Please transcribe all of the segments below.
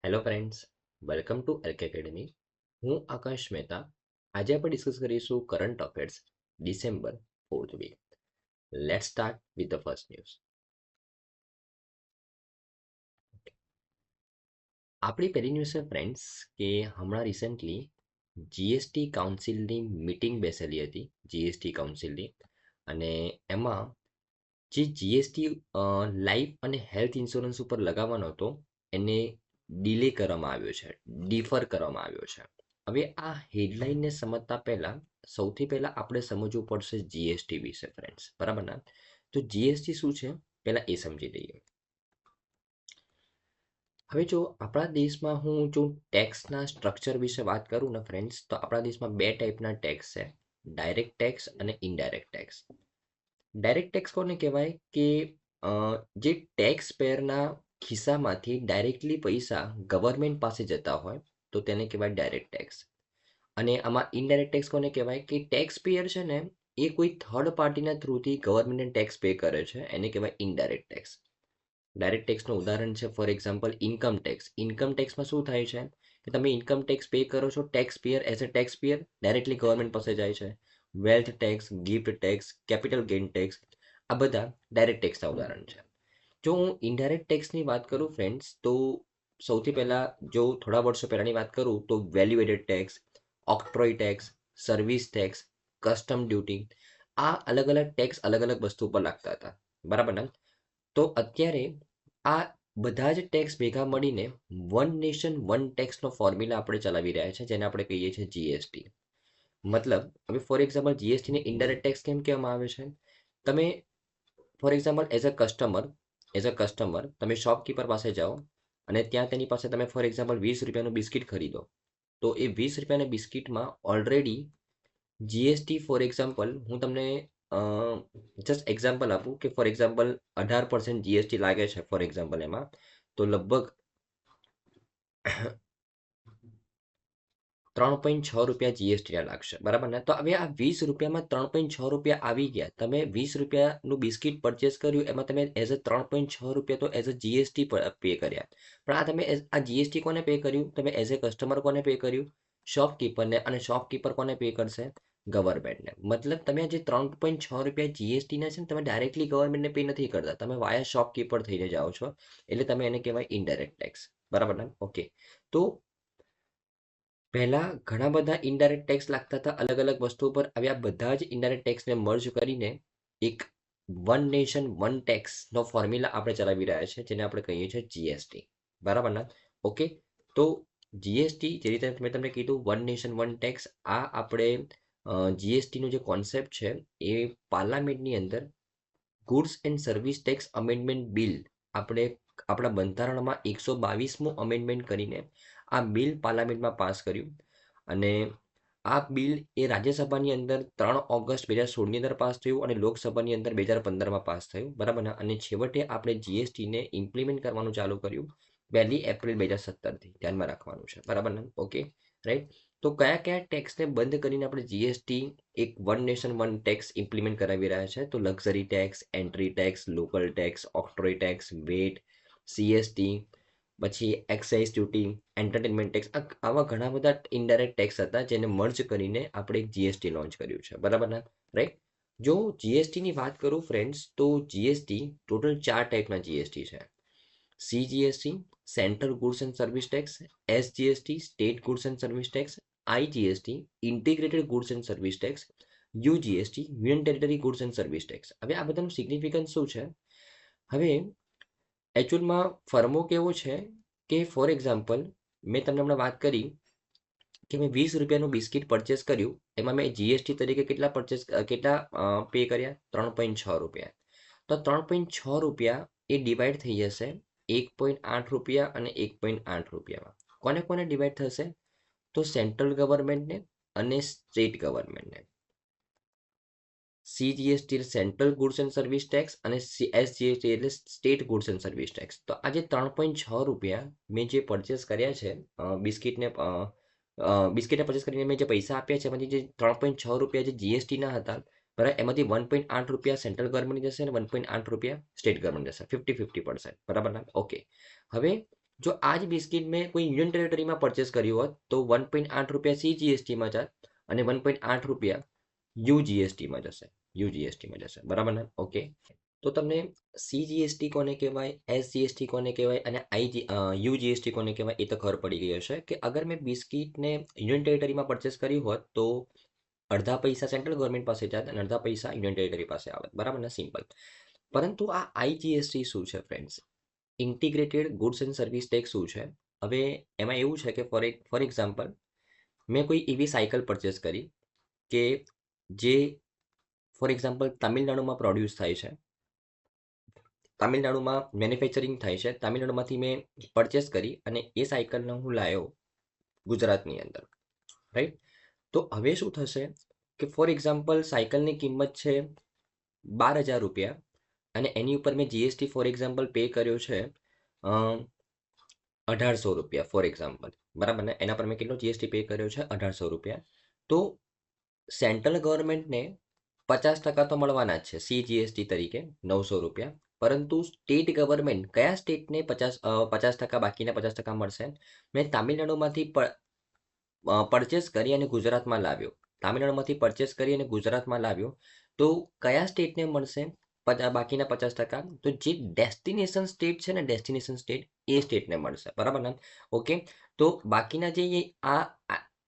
Hello friends, welcome to LK academy. હું આકાશ મહેતા. આજે આપણે ડિસ્કસ કરીશું current affairs December 4th week. Let's start with the first news. આપણી પહેલી ન્યૂઝ છે ફ્રેન્ડ્સ કે હમણાં રિસેન્ટલી જીએસટી કાઉન્સિલની મીટિંગ બેસેલી હતી, જીએસટી કાઉન્સિલની, અને એમાં જે જીએસટી લાઈફ અને હેલ્થ ઇન્સ્યોરન્સ ઉપર લગાવવાનો હતો એને ડિલે કરવામાં આવ્યો છે, ડિફર કરવામાં આવ્યો છે. હવે આ હેડલાઇનને સમજતા પહેલા સૌથી પહેલા આપણે સમજવું પડશે જીએસટી વિશે ફ્રેન્ડ્સ, બરાબર ના? તો જીએસટી શું છે પહેલા એ સમજી લઈએ. હવે જો આપણા દેશમાં હું જો ટેક્સના સ્ટ્રક્ચર વિશે વાત કરું ને ફ્રેન્ડ્સ, તો આપણા દેશમાં બે ટાઈપના ટેક્સ છે, ડાયરેક્ટ ટેક્સ અને ઇનડાયરેક્ટ ટેક્સ. ડાયરેક્ટ ટેક્સ કોને કહેવાય કે જે ટેક્સ પેયરના ખિસ્સામાંથી ડાયરેક્ટલી પૈસા ગવર્મેન્ટ પાસે જતા હોય તો તેને કહેવાય ડાયરેક્ટ ટેક્સ. અને આમાં ઇનડાયરેક્ટ ટેક્સ કોને કહેવાય કે ટેક્સ પેયર છે ને એ કોઈ થર્ડ પાર્ટીના થ્રુથી ગવર્મેન્ટને ટેક્સ પે કરે છે, એને કહેવાય ઇનડાયરેક્ટ ટેક્સ. ડાયરેક્ટ ટેક્સનું ઉદાહરણ છે for example income tax. Income ટેક્સમાં શું થાય છે કે તમે ઇન્કમ ટેક્સ પે કરો છો, tax payer as a tax payer directly government પાસે જાય છે. Wealth tax, gift tax, capital gain tax, આ બધા ડાયરેક્ટ ટેક્સના ઉદાહરણ છે. જો હું ઇનડાયરેક્ટ ટેક્સની વાત કરું ફ્રેન્ડ્સ, તો સૌથી પહેલાં જો થોડા વર્ષો પહેલાંની વાત કરું તો value added tax, octroi tax, service tax, custom duty, આ અલગ અલગ ટેક્સ અલગ અલગ વસ્તુ પર લાગતા હતા, બરાબર ને? તો અત્યારે આ બધા જ ટેક્સ ભેગા મળીને વન નેશન વન ટેક્સનો ફોર્મ્યુલા આપણે ચલાવી રહ્યા છે, જેને આપણે કહીએ છીએ જીએસટી. મતલબ હવે ફોર એક્ઝામ્પલ જીએસટીને ઇનડાયરેક્ટ ટેક્સ કેમ કહેવામાં આવે છે? તમે for example as a customer તમે શોપકીપર પાસે જાઓ અને ત્યાં તેની પાસે તમે ફોર એક્ઝામ્પલ 20 રૂપિયાનું બિસ્કિટ ખરીદો, તો એ 20 રૂપિયાના બિસ્કિટમાં ઓલરેડી જીએસટી ફોર એક્ઝામ્પલ હું તમને જસ્ટ એક્ઝામ્પલ આપું કે ફોર એક્ઝામ્પલ 18% જીએસટી લાગે છે ફોર એક્ઝામ્પલ એમાં, તો લગભગ 3.6 રૂપિયા જીએસટીના લાગશે, બરાબર ને? તો હવે આ 20 રૂપિયામાં 3.6 રૂપિયા આવી ગયા, તમે 20 રૂપિયાનું બિસ્કિટ પરચેસ કર્યું એમાં તમે એઝ અ 3.6 રૂપિયા તો એઝ અ જીએસટી પે કર્યા. પણ આ તમે આ જીએસટી કોને પે કર્યું? તમે એઝ અ કસ્ટમર કોને પે કર્યું? શોપકીપરને. અને શોપકીપર કોને પે કરશે? ગવર્મેન્ટને. મતલબ તમે આ જે 3.6 રૂપિયા જીએસટીના છે ને તમે ડાયરેક્ટલી ગવર્મેન્ટને પે નથી કરતા, તમે વાયા શોપકીપર થઈને જાઓ છો, એટલે તમે એને કહેવાય ઇનડાયરેક્ટ ટેક્સ, બરાબર ને? ઓકે. તો પહેલા ઘણા બધા ઇનડાયરેક્ટ ટેક્સ લાગતા હતા અલગ અલગ વસ્તુઓ પર. હવે આ બધા જ ઇનડાયરેક્ટ ટેક્સને મર્જ કરીને એક વન નેશન વન ટેક્સનો ફોર્મ્યુલા આપણે ચલાવી રહ્યા છે, જેને આપણે કહીએ છીએ જીએસટી, બરાબર ને? ઓકે. તો જીએસટી જે રીતે મેં તમને કીધું વન નેશન વન ટેક્સ, આ આપણે જીએસટીનો જે કોન્સેપ્ટ છે એ પાર્લામેન્ટની અંદર goods and service tax amendment bill, આપણે આપણા બંધારણમાં 122મું અમેન્ડમેન્ટ કરીને આ બિલ પાર્લામેન્ટમાં પાસ કર્યું. અને આ બિલ એ રાજ્યસભાની અંદર 3 ઓગસ્ટ 2016ની અંદર પાસ થયું અને લોકસભાની અંદર 2015માં પાસ થયું, બરાબર ને? અને છેવટે આપણે જીએસટીને ઇમ્પ્લિમેન્ટ કરવાનું ચાલુ કર્યું 1 એપ્રિલ 2017થી, ધ્યાનમાં રાખવાનું છે, બરાબર ને? Okay, right. તો કયા કયા ટેક્સને બંધ કરીને આપણે જીએસટી એક one nation one tax implement કરાવી રહ્યા છે? તો luxury tax, entry tax, local tax, octroi tax, VAT, CST, પછી એક્સાઇઝ ડ્યુટી, એન્ટરટેનમેન્ટ ટેક્સ, આવા ઘણા બધા ઇનડાયરેક્ટ ટેક્સ હતા જેને મર્જ કરીને આપણે એક જીએસટી લોન્ચ કર્યું છે, બરાબર ને? રાઈટ. જો જીએસટીની વાત કરું ફ્રેન્ડ્સ, તો જીએસટી ટોટલ 4 ટાઈપના જીએસટી છે. CGST, central goods and service tax, SGST, state goods and service tax, IGST, integrated goods and service tax, UGST, union territory goods and service tax. હવે આ બધાનું સિગ્નિફિકન્સ શું છે? હવે એકચ્યુઅલમાં ફર્મો કેવો છે કે ફોર એક્ઝામ્પલ મેં તમને હમણાં વાત કરી કે મેં 20 રૂપિયાનું બિસ્કિટ પરચેસ કર્યું, એમાં મેં જીએસટી તરીકે કેટલા પે કર્યા? 3.6 રૂપિયા. તો 3.6 રૂપિયા એ ડિવાઈડ થઈ જશે 1.8 રૂપિયા અને 1.8 રૂપિયામાં. કોને કોને ડિવાઈડ થશે? તો સેન્ટ્રલ ગવર્મેન્ટને અને સ્ટેટ ગવર્મેન્ટને. CGST central goods and service tax અને એસજીએસટી એટલે state goods and service tax. તો આજે 3.6 રૂપિયા મેં જે પરચેસ કર્યા છે બિસ્કિટને પરચેસ કરીને મેં જે પૈસા આપ્યા છે એમાંથી જે 3.6 રૂપિયા જે જીએસટીના હતા, બરાબર, એમાંથી 1.8 રૂપિયા સેન્ટ્રલ ગવર્મેન્ટ જશે અને 1.8 રૂપિયા સ્ટેટ ગવર્મેન્ટ જશે, 50-50%, બરાબર ના? ઓકે. હવે જો આ જ બિસ્કિટ મેં કોઈ યુનિયન ટેરેટરીમાં પરચેસ કર્યું હોત તો 1.8 રૂપિયા CGSTમાં જાત અને 1.8 રૂપિયા યુજીએસટીમાં જશે. બરાબર ને? ઓકે. તો તમને CGST કોને કહેવાય, SGST કોને કહેવાય અને યુજીએસટી કોને કહેવાય એ તો ખબર પડી ગઈ હશે કે અગર મેં બિસ્કિટને યુનિયન ટેરેટરીમાં પરચેસ કર્યું હોત તો અડધા પૈસા સેન્ટ્રલ ગવર્મેન્ટ પાસે જાત અને અડધા પૈસા યુનિયન ટેરેટરી પાસે આવે. બરાબર ને? સિમ્પલ. પરંતુ આ IGST શું છે friends? Integrated goods and service tax શું છે? હવે એમાં એવું છે કે ફોર એક્ઝામ્પલ મેં કોઈ એવી સાયકલ પરચેસ કરી કે જે ફોર એક્ઝામ્પલ તમિલનાડુમાં પ્રોડ્યુસ થાય છે, તમિલનાડુમાં મેન્યુફેક્ચરિંગ થાય છે, તમિલનાડુમાંથી મેં પરચેસ કરી અને એ સાયકલને હું લાવ્યો ગુજરાતની અંદર, રાઈટ? તો હવે શું થશે કે ફોર એક્ઝામ્પલ સાયકલની કિંમત છે 12,000 રૂપિયા અને એની ઉપર મેં જીએસટી ફોર એક્ઝામ્પલ પે કર્યો છે 1,800 રૂપિયા ફોર એક્ઝામ્પલ. બરાબર ને? એના પર મેં કેટલો જીએસટી પે કર્યો છે? 1,800 રૂપિયા. તો સેન્ટ્રલ ગવર્મેન્ટને 50% તો મળવાના જ છે CGST તરીકે 900 રૂપિયા. પરંતુ સ્ટેટ ગવર્મેન્ટ કયા સ્ટેટને 50% બાકીના 50% મળશે? મેં તામિલનાડુમાંથી પરચેસ કરી અને ગુજરાતમાં લાવ્યો. તામિલનાડુમાંથી પરચેસ કરી અને ગુજરાતમાં લાવ્યો તો કયા સ્ટેટને મળશે બાકીના 50%? તો જે ડેસ્ટિનેશન સ્ટેટ છે ને, ડેસ્ટિનેશન સ્ટેટ, એ સ્ટેટને મળશે. બરાબર ને? ઓકે. તો બાકીના જે આ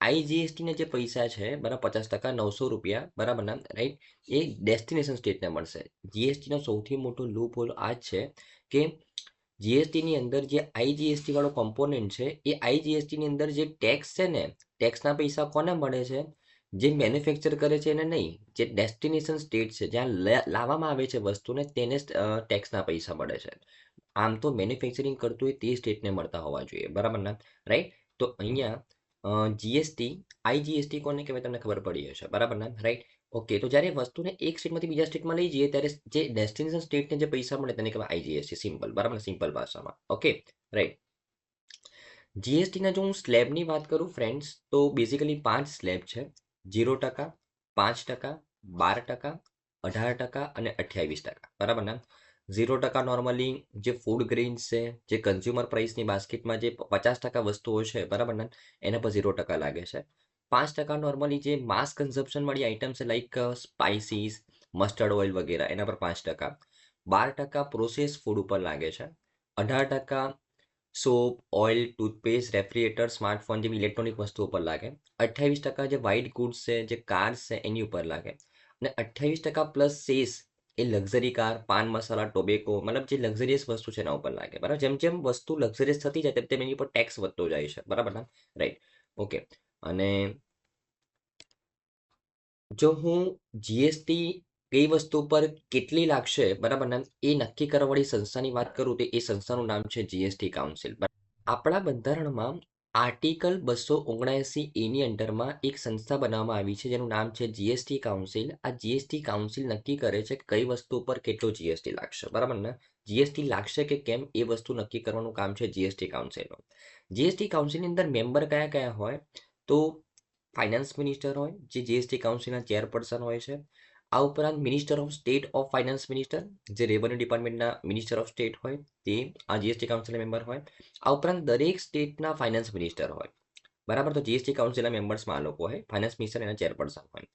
IGSTના જે પૈસા છે, બરાબર, 50%, 900 રૂપિયા, બરાબર ને, રાઈટ, એ ડેસ્ટિનેશન સ્ટેટને મળશે. જીએસટીનો સૌથી મોટો લૂપ હોલ આ જ છે કે જીએસટીની અંદર જે IGST વાળો કોમ્પોનન્ટ છે એ IGSTની અંદર જે ટેક્સ છે ને, ટેક્સના પૈસા કોને મળે છે? જે મેન્યુફેક્ચર કરે છે એને નહીં, જે ડેસ્ટિનેશન સ્ટેટ છે જ્યાં લાવવામાં આવે છે વસ્તુને તેને ટેક્સના પૈસા મળે છે. આમ તો મેન્યુફેક્ચરિંગ કરતું હોય તે સ્ટેટને મળતા હોવા જોઈએ. બરાબર ને? રાઈટ. તો અહીંયા જીએસટી IGST કોને કહેવાય તમને ખબર પડી હશે. બરાબર ને? રાઈટ. ઓકે. તો જ્યારે વસ્તુને એક સ્ટેટમાંથી બીજા સ્ટેટમાં લઈ જઈએ ત્યારે જે ડેસ્ટિનેશન સ્ટેટને જે પૈસા મળે તેને કહેવાય IGST. સિમ્પલ. બરાબર? સિમ્પલ ભાષામાં. ઓકે. રાઈટ. જીએસટીના જો હું સ્લેબની વાત કરું ફ્રેન્ડ્સ તો બેઝિકલી 5 સ્લેબ છે. 0%, 5%, 12%, 18% અને 28%. બરાબર ને? 0% નોર્મલી જે ફૂડ ગ્રેઇન્સ છે, જે કન્ઝ્યુમર પ્રાઇસની બાસ્કેટમાં જે 50% વસ્તુઓ છે, બરાબર ને, એના પર 0% લાગે છે. 5% નોર્મલી જે માસ કન્ઝપ્શન વાળી આઇટમ છે લાઈક સ્પાઇસીસ, મસ્ટર્ડ ઓઇલ વગેરે, એના પર 5%. 12% પ્રોસેસ ફૂડ ઉપર લાગે છે. 18% soap, oil, toothpaste, refrigerator, smartphone જેવી ઇલેક્ટ્રોનિક વસ્તુઓ પર લાગે. 28% જે વ્હાઇટ ગુડ્સ છે, જે કાર્સ છે, એની ઉપર લાગે. અને 28% પ્લસ સેસ એ લક્ઝરી કાર, પાન મસાલા, ટોબેકો, મતલબ જે લક્ઝરિયસ વસ્તુ છે એના ઉપર લાગે. બરાબર? જેમ જેમ વસ્તુ લક્ઝરિયસ થતી જાય તેમ તેમ એની ઉપર ટેક્સ વધતો જાય છે. બરાબર ને? રાઈટ. ઓકે. અને જો હું જીએસટી કઈ વસ્તુ પર કેટલી લાગશે, બરાબર ને, એ નક્કી કરવાવાળી સંસ્થાની વાત કરું તો એ સંસ્થાનું નામ છે જીએસટી કાઉન્સિલ. આપણા બંધારણમાં આર્ટિકલ 279A ની અંડરમાં એક સંસ્થા બનાવવામાં આવી છે જેનું નામ છે જીએસટી કાઉન્સિલ. આ જીએસટી કાઉન્સિલ નક્કી કરે છે કે કઈ વસ્તુ પર કેટલો જીએસટી લાગશે. બરાબર ને? જીએસટી લાગશે કે કેમ એ વસ્તુ નક્કી કરવાનું કામ છે જીએસટી કાઉન્સિલનું. જીએસટી કાઉન્સિલની અંદર મેમ્બર કયા કયા હોય? તો ફાઇનાન્સ મિનિસ્ટર હોય, જે જીએસટી કાઉન્સિલના ચેરપર્સન હોય છે. આ ઉપરાંત minister of state of finance minister, જે રેવન્યુ ડિપાર્ટમેન્ટના મિનિસ્ટર ઓફ સ્ટેટ હોય, તે આ જીએસટી કાઉન્સિલના મેમ્બર હોય. આ ઉપરાંત દરેક સ્ટેટના ફાઇનાન્સ મિનિસ્ટર હોય. બરાબર? તો જીએસટી કાઉન્સિલના મેમ્બર્સમાં આ લોકો હોય, ફાઇનાન્સ મિનિસ્ટર એના ચેરપર્સન હોય.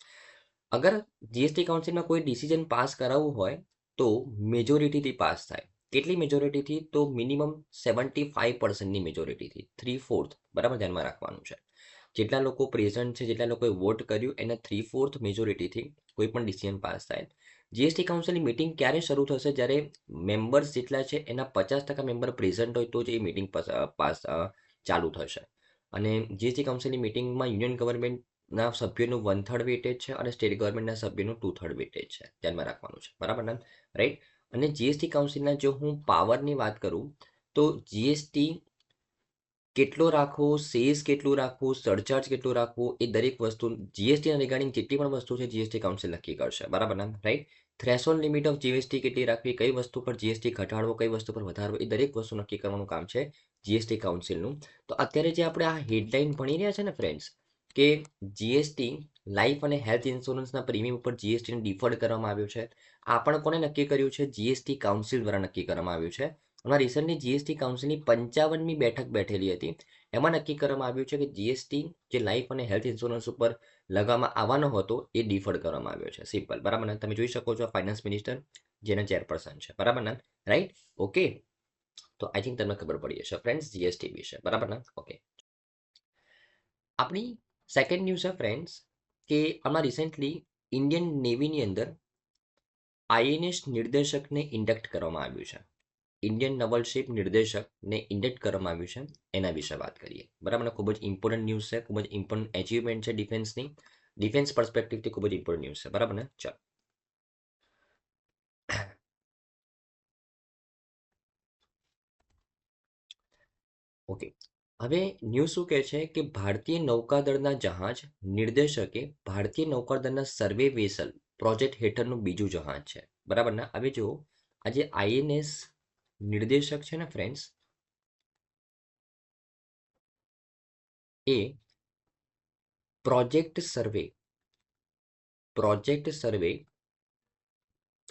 અગર જીએસટી કાઉન્સિલમાં કોઈ ડિસિઝન પાસ કરાવવું હોય તો મેજોરિટીથી પાસ થાય. કેટલી મેજોરિટીથી? તો મિનિમમ 75%ની મેજોરિટીથી, 3/4. બરાબર? ધ્યાનમાં રાખવાનું છે. જેટલા લોકો પ્રેઝન્ટ છે, જેટલા લોકોએ વોટ કર્યું, એના 3/4 મેજોરિટીથી કોઈ પણ ડિસિઝન પાસ થાય. જીએસટી કાઉન્સિલની મિટિંગ ક્યારે શરૂ થશે? જ્યારે મેમ્બર્સ જેટલા છે એના 50% મેમ્બર પ્રેઝન્ટ હોય તો જ એ મિટિંગ પાસ ચાલુ થશે. અને જીએસટી કાઉન્સિલની મિટિંગમાં યુનિયન ગવર્મેન્ટના સભ્યોનું 1/3 વેટેજ છે અને સ્ટેટ ગવર્મેન્ટના સભ્યોનું 2/3 વેટેજ છે. ધ્યાનમાં રાખવાનું છે. બરાબર ને? રાઈટ. અને જીએસટી કાઉન્સિલના જો હું પાવરની વાત કરું તો જીએસટી કેટલો રાખવો, સેસ કેટલું રાખવું, સરચાર્જ કેટલું રાખવું, એ દરેક વસ્તુ જીએસટી રિગાર્ડિંગ જેટલી પણ વસ્તુ છે જીએસટી કાઉન્સિલ નક્કી કરશે. બરાબર ને? Right. Threshold limit of GST કેટલી રાખવી, કઈ વસ્તુ પર જીએસટી ઘટાડવો, કઈ વસ્તુ પર વધારવો, એ દરેક વસ્તુ નક્કી કરવાનું કામ છે જીએસટી કાઉન્સિલનું. તો અત્યારે જે આપણે આ હેડલાઇન ભણી રહ્યા છે ને ફ્રેન્ડ્સ, કે જીએસટી લાઈફ અને હેલ્થ ઇન્સ્યોરન્સના પ્રીમિયમ ઉપર જીએસટીને ડિફર્ડ કરવામાં આવ્યું છે. આ પણ કોને નક્કી કર્યું છે? જીએસટી કાઉન્સિલ દ્વારા નક્કી કરવામાં આવ્યું છે. હમણાં રિસન્ટલી જીએસટી કાઉન્સિલની 55મી બેઠક બેઠેલી હતી. એમાં નક્કી કરવામાં આવ્યું છે કે જીએસટી જે લાઈફ અને હેલ્થ ઇન્સ્યોરન્સ ઉપર લગાવવામાં આવવાનો હતો એ ડિફર્ડ કરવામાં આવ્યો છે. સિમ્પલ, બરાબર ને? તમે જોઈ શકો છો ફાઇનાન્સ મિનિસ્ટર જેના ચેરપર્સન છે, બરાબર ને? Right, okay. તો આઈ થિંક તમને ખબર પડી હશે ફ્રેન્ડ્સ જીએસટી વિશે, બરાબર ને? ઓકે. આપણી સેકન્ડ ન્યૂઝ છે ફ્રેન્ડ્સ કે હમણાં રિસેન્ટલી ઇન્ડિયન નેવીની અંદર આઈએનએસ નિર્દેશકને ઇન્ડક્ટ કરવામાં આવ્યું છે. ઇન્ડિયન નવલશિપ નિર્દેશકને ઇન્ડક્ટ કરવામાં આવ્યું છે, એના વિશે વાત કરીએ, બરાબર. ખૂબ જ ઇમ્પોર્ટન્ટ ન્યૂઝ છે, ખૂબ જ ઇમ્પોર્ટન્ટ એચિવમેન્ટ છે ડિફેન્સની, ડિફેન્સ પર્સપેક્ટિવથી ખૂબ જ ઇમ્પોર્ટન્ટ ન્યૂઝ છે, બરાબર ને? ચાલો, ઓકે. હવે ન્યૂઝ શું કહે છે કે ભારતીય નૌકાદળના જહાજ નિર્દેશકે ભારતીય નૌકાદળના સર્વે વેસલ પ્રોજેક્ટ હેઠળનું બીજું જહાજ છે, બરાબર ને? હવે જો આજે આઈએનએસ નિર્દેશક છે ને ફ્રેન્ડ્સ, એ પ્રોજેક્ટ સર્વે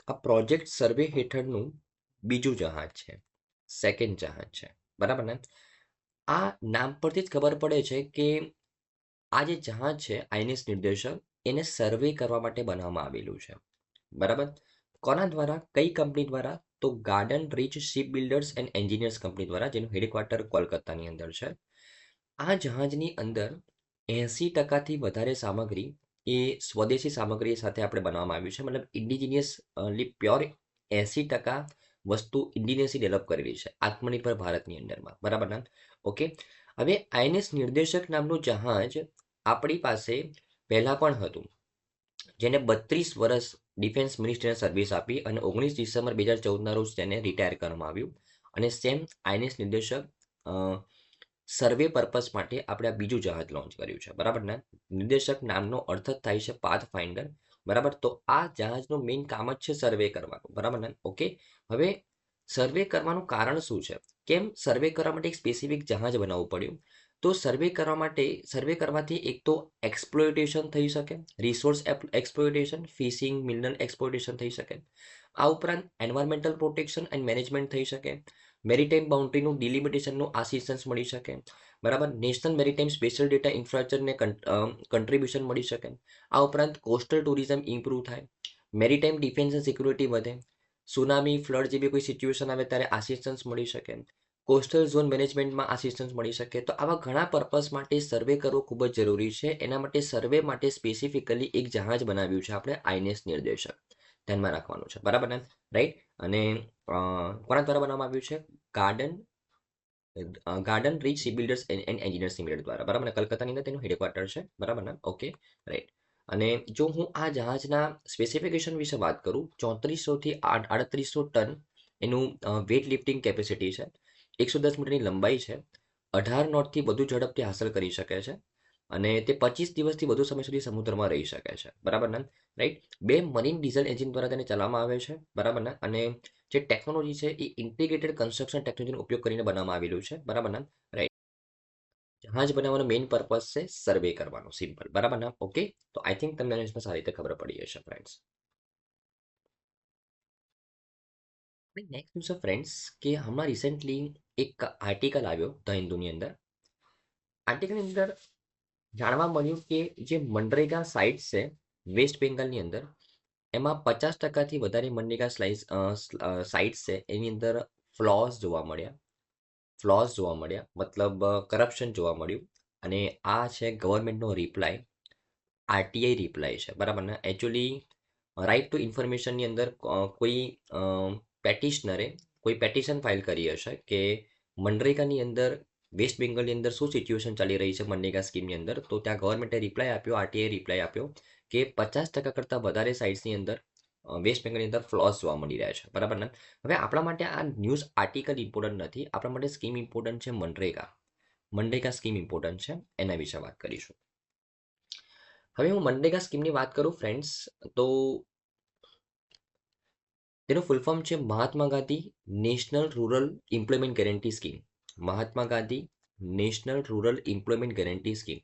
આ પ્રોજેક્ટ સર્વે હેઠળનું બીજું જહાજ છે, સેકન્ડ જહાજ છે, બરાબર ને? આ નામ પરથી જ ખબર પડે છે કે આ જે જહાજ છે આઈએનએસ નિર્દેશક, એને સર્વે કરવા માટે બનાવવામાં આવેલું છે, બરાબર. કોના દ્વારા? કઈ કંપની દ્વારા? તો garden reach ship builders and engineers company દ્વારા, જેનું હેડક્વાર્ટર કોલકાતાની અંદર છે. આ જહાજની અંદર 80%થી વધારે સામગ્રી એ સ્વદેશી સામગ્રી સાથે આપણે બનાવવામાં આવ્યું છે, મતલબ ઇન્ડિજિનિયસલી પ્યોર 80% વસ્તુ ઇન્ડિજિનિયસલી ડેવલપ કરેલી છે આત્મનિર્ભર ભારતની અંદરમાં, બરાબર ને? ઓકે. હવે આઈએનએસ નિર્દેશક નામનું જહાજ આપણી પાસે પહેલા પણ હતું, જેને 32 વર્ષ ડિફેન્સ મિનિસ્ટ્રીને સર્વિસ આપી અને 19 ડિસેમ્બર 2014ના રોજ તેને રિટાયર કરવામાં આવ્યું. અને સેમ આઈએનએસ નિર્દેશક સર્વે પર્પઝ માટે આપણે આ બીજું જહાજ લોન્ચ કર્યું છે, બરાબર ને? નિર્દેશક નામનો અર્થ જ થાય છે પાથ ફાઇન્ડર, બરાબર. તો આ જહાજનું મેઇન કામ જ છે સર્વે કરવાનું, બરાબર ને? ઓકે. હવે સર્વે કરવાનું કારણ શું છે? કેમ સર્વે કરવા માટે એક સ્પેસિફિક જહાજ બનાવવું પડ્યું? તો સર્વે કરવા માટે, સર્વે કરવાથી એક તો એક્સપ્લોઇટેશન થઈ શકે, resource exploitation, fishing, mineral exploitation થઈ શકે. આ ઉપરાંત એન્વાયરમેન્ટલ પ્રોટેક્શન એન્ડ મેનેજમેન્ટ થઈ શકે, મેરીટાઈમ બાઉન્ડ્રીનું ડિલિમિટેશનનું આસિસ્ટન્સ મળી શકે, બરાબર. નેશનલ મેરીટાઈમ સ્પેશિયલ ડેટા ઇન્ફ્રાસ્ટ્રક્ચરને કન્ટ્રીબ્યુશન મળી શકે. આ ઉપરાંત કોસ્ટલ ટુરિઝમ ઇમ્પ્રૂવ થાય, મેરીટાઈમ ડિફેન્સ એન્ડ સિક્યુરિટી વધે, સુનામી, ફ્લડ જેવી કોઈ સિચ્યુએશન આવે ત્યારે આસિસ્ટન્સ મળી શકે, કોસ્ટલ ઝોન મેનેજમેન્ટમાં આસિસ્ટન્સ મળી શકે. તો આવા ઘણા પર્પઝ માટે સર્વે કરવો ખૂબ જ જરૂરી છે. એના માટે સર્વે માટે સ્પેસિફિકલી એક જહાજ બનાવ્યું છે આપણે, આઈએનએસ નિર્દેશક. ધ્યાનમાં રાખવાનું છે, બરાબર ને? રાઈટ. અને કોના દ્વારા બનાવવામાં આવ્યું છે? Garden reach ship builders and engineers limited દ્વારા, બરાબર ને? કલકત્તાની અંદર તેનું હેડક્વાર્ટર છે, બરાબર ને? Okay, right. અને જો હું આ જહાજના સ્પેસિફિકેશન વિશે વાત કરું, 3400 થી 3800 ટન એનું વેટ લિફ્ટિંગ કેપેસિટી છે, 110 મીટરની લંબાઈ છે, 18 નોટથી વધુ ઝડપથી હાંસલ કરી શકે છે, અને તે 25 દિવસથી વધુ સમય સુધી સમુદ્રમાં રહી શકે છે, બરાબર ને? રાઈટ. 2 મરીન ડીઝલ એન્જિન દ્વારા તેને ચલાવવામાં આવે છે, બરાબર ને? અને જે ટેકનોલોજી છે એ ઇન્ટિગ્રેટેડ કન્સ્ટ્રક્શન ટેકનોલોજીનો ઉપયોગ કરીને બનાવવામાં આવેલું છે, બરાબર ને? રાઈટ. જહાજ બનાવવાનો મેઇન પર્પઝ છે સર્વે કરવાનો, સિમ્પલ, બરાબર ને? ઓકે. તો આઈ થિંક તમને સારી રીતે ખબર પડી હશે ફ્રેન્ડ્સ. નેક્સ્ટ ન્યૂઝ છે ફ્રેન્ડ્સ કે હમણાં રિસેન્ટલી એક આર્ટિકલ આવ્યો ધ હિન્દુની અંદર. આર્ટિકલની અંદર જાણવા મળ્યું કે જે મનરેગા સાઇટ્સ છે વેસ્ટ બેંગાલની અંદર, એમાં 50%થી વધારે મનરેગા સાઇટ્સ છે એની અંદર ફ્લોઝ જોવા મળ્યા, મતલબ કરપ્શન જોવા મળ્યું. અને આ છે ગવર્મેન્ટનો રિપ્લાય, આરટીઆઈ રિપ્લાય છે, બરાબર ને? એકચ્યુઅલી રાઇટ ટુ ઇન્ફોર્મેશનની અંદર પેટિશનરે કોઈ પેટિશન ફાઇલ કરી હશે કે મનરેગાની અંદર વેસ્ટ બેંગલની અંદર શું સિચ્યુએશન ચાલી રહી છે મનરેગા સ્કીમની અંદર. તો ત્યાં ગવર્મેન્ટે રિપ્લાય આપ્યો, આરટીઆઈ રિપ્લાય આપ્યો કે 50% કરતાં વધારે સાઇટ્સની અંદર વેસ્ટ બેંગલની અંદર ફ્લોઝ જોવા મળી રહ્યા છે, બરાબર ને? હવે આપણા માટે આ ન્યૂઝ આર્ટિકલ ઇમ્પોર્ટન્ટ નથી, આપણા માટે સ્કીમ ઇમ્પોર્ટન્ટ છે. મનરેગા સ્કીમ ઇમ્પોર્ટન્ટ છે, એના વિશે વાત કરીશું. હવે હું મનરેગા સ્કીમની વાત કરું ફ્રેન્ડ્સ, તો તેનું ફૂલ ફોર્મ છે Mahatma Gandhi national rural employment guarantee scheme. Mahatma Gandhi national rural employment guarantee scheme.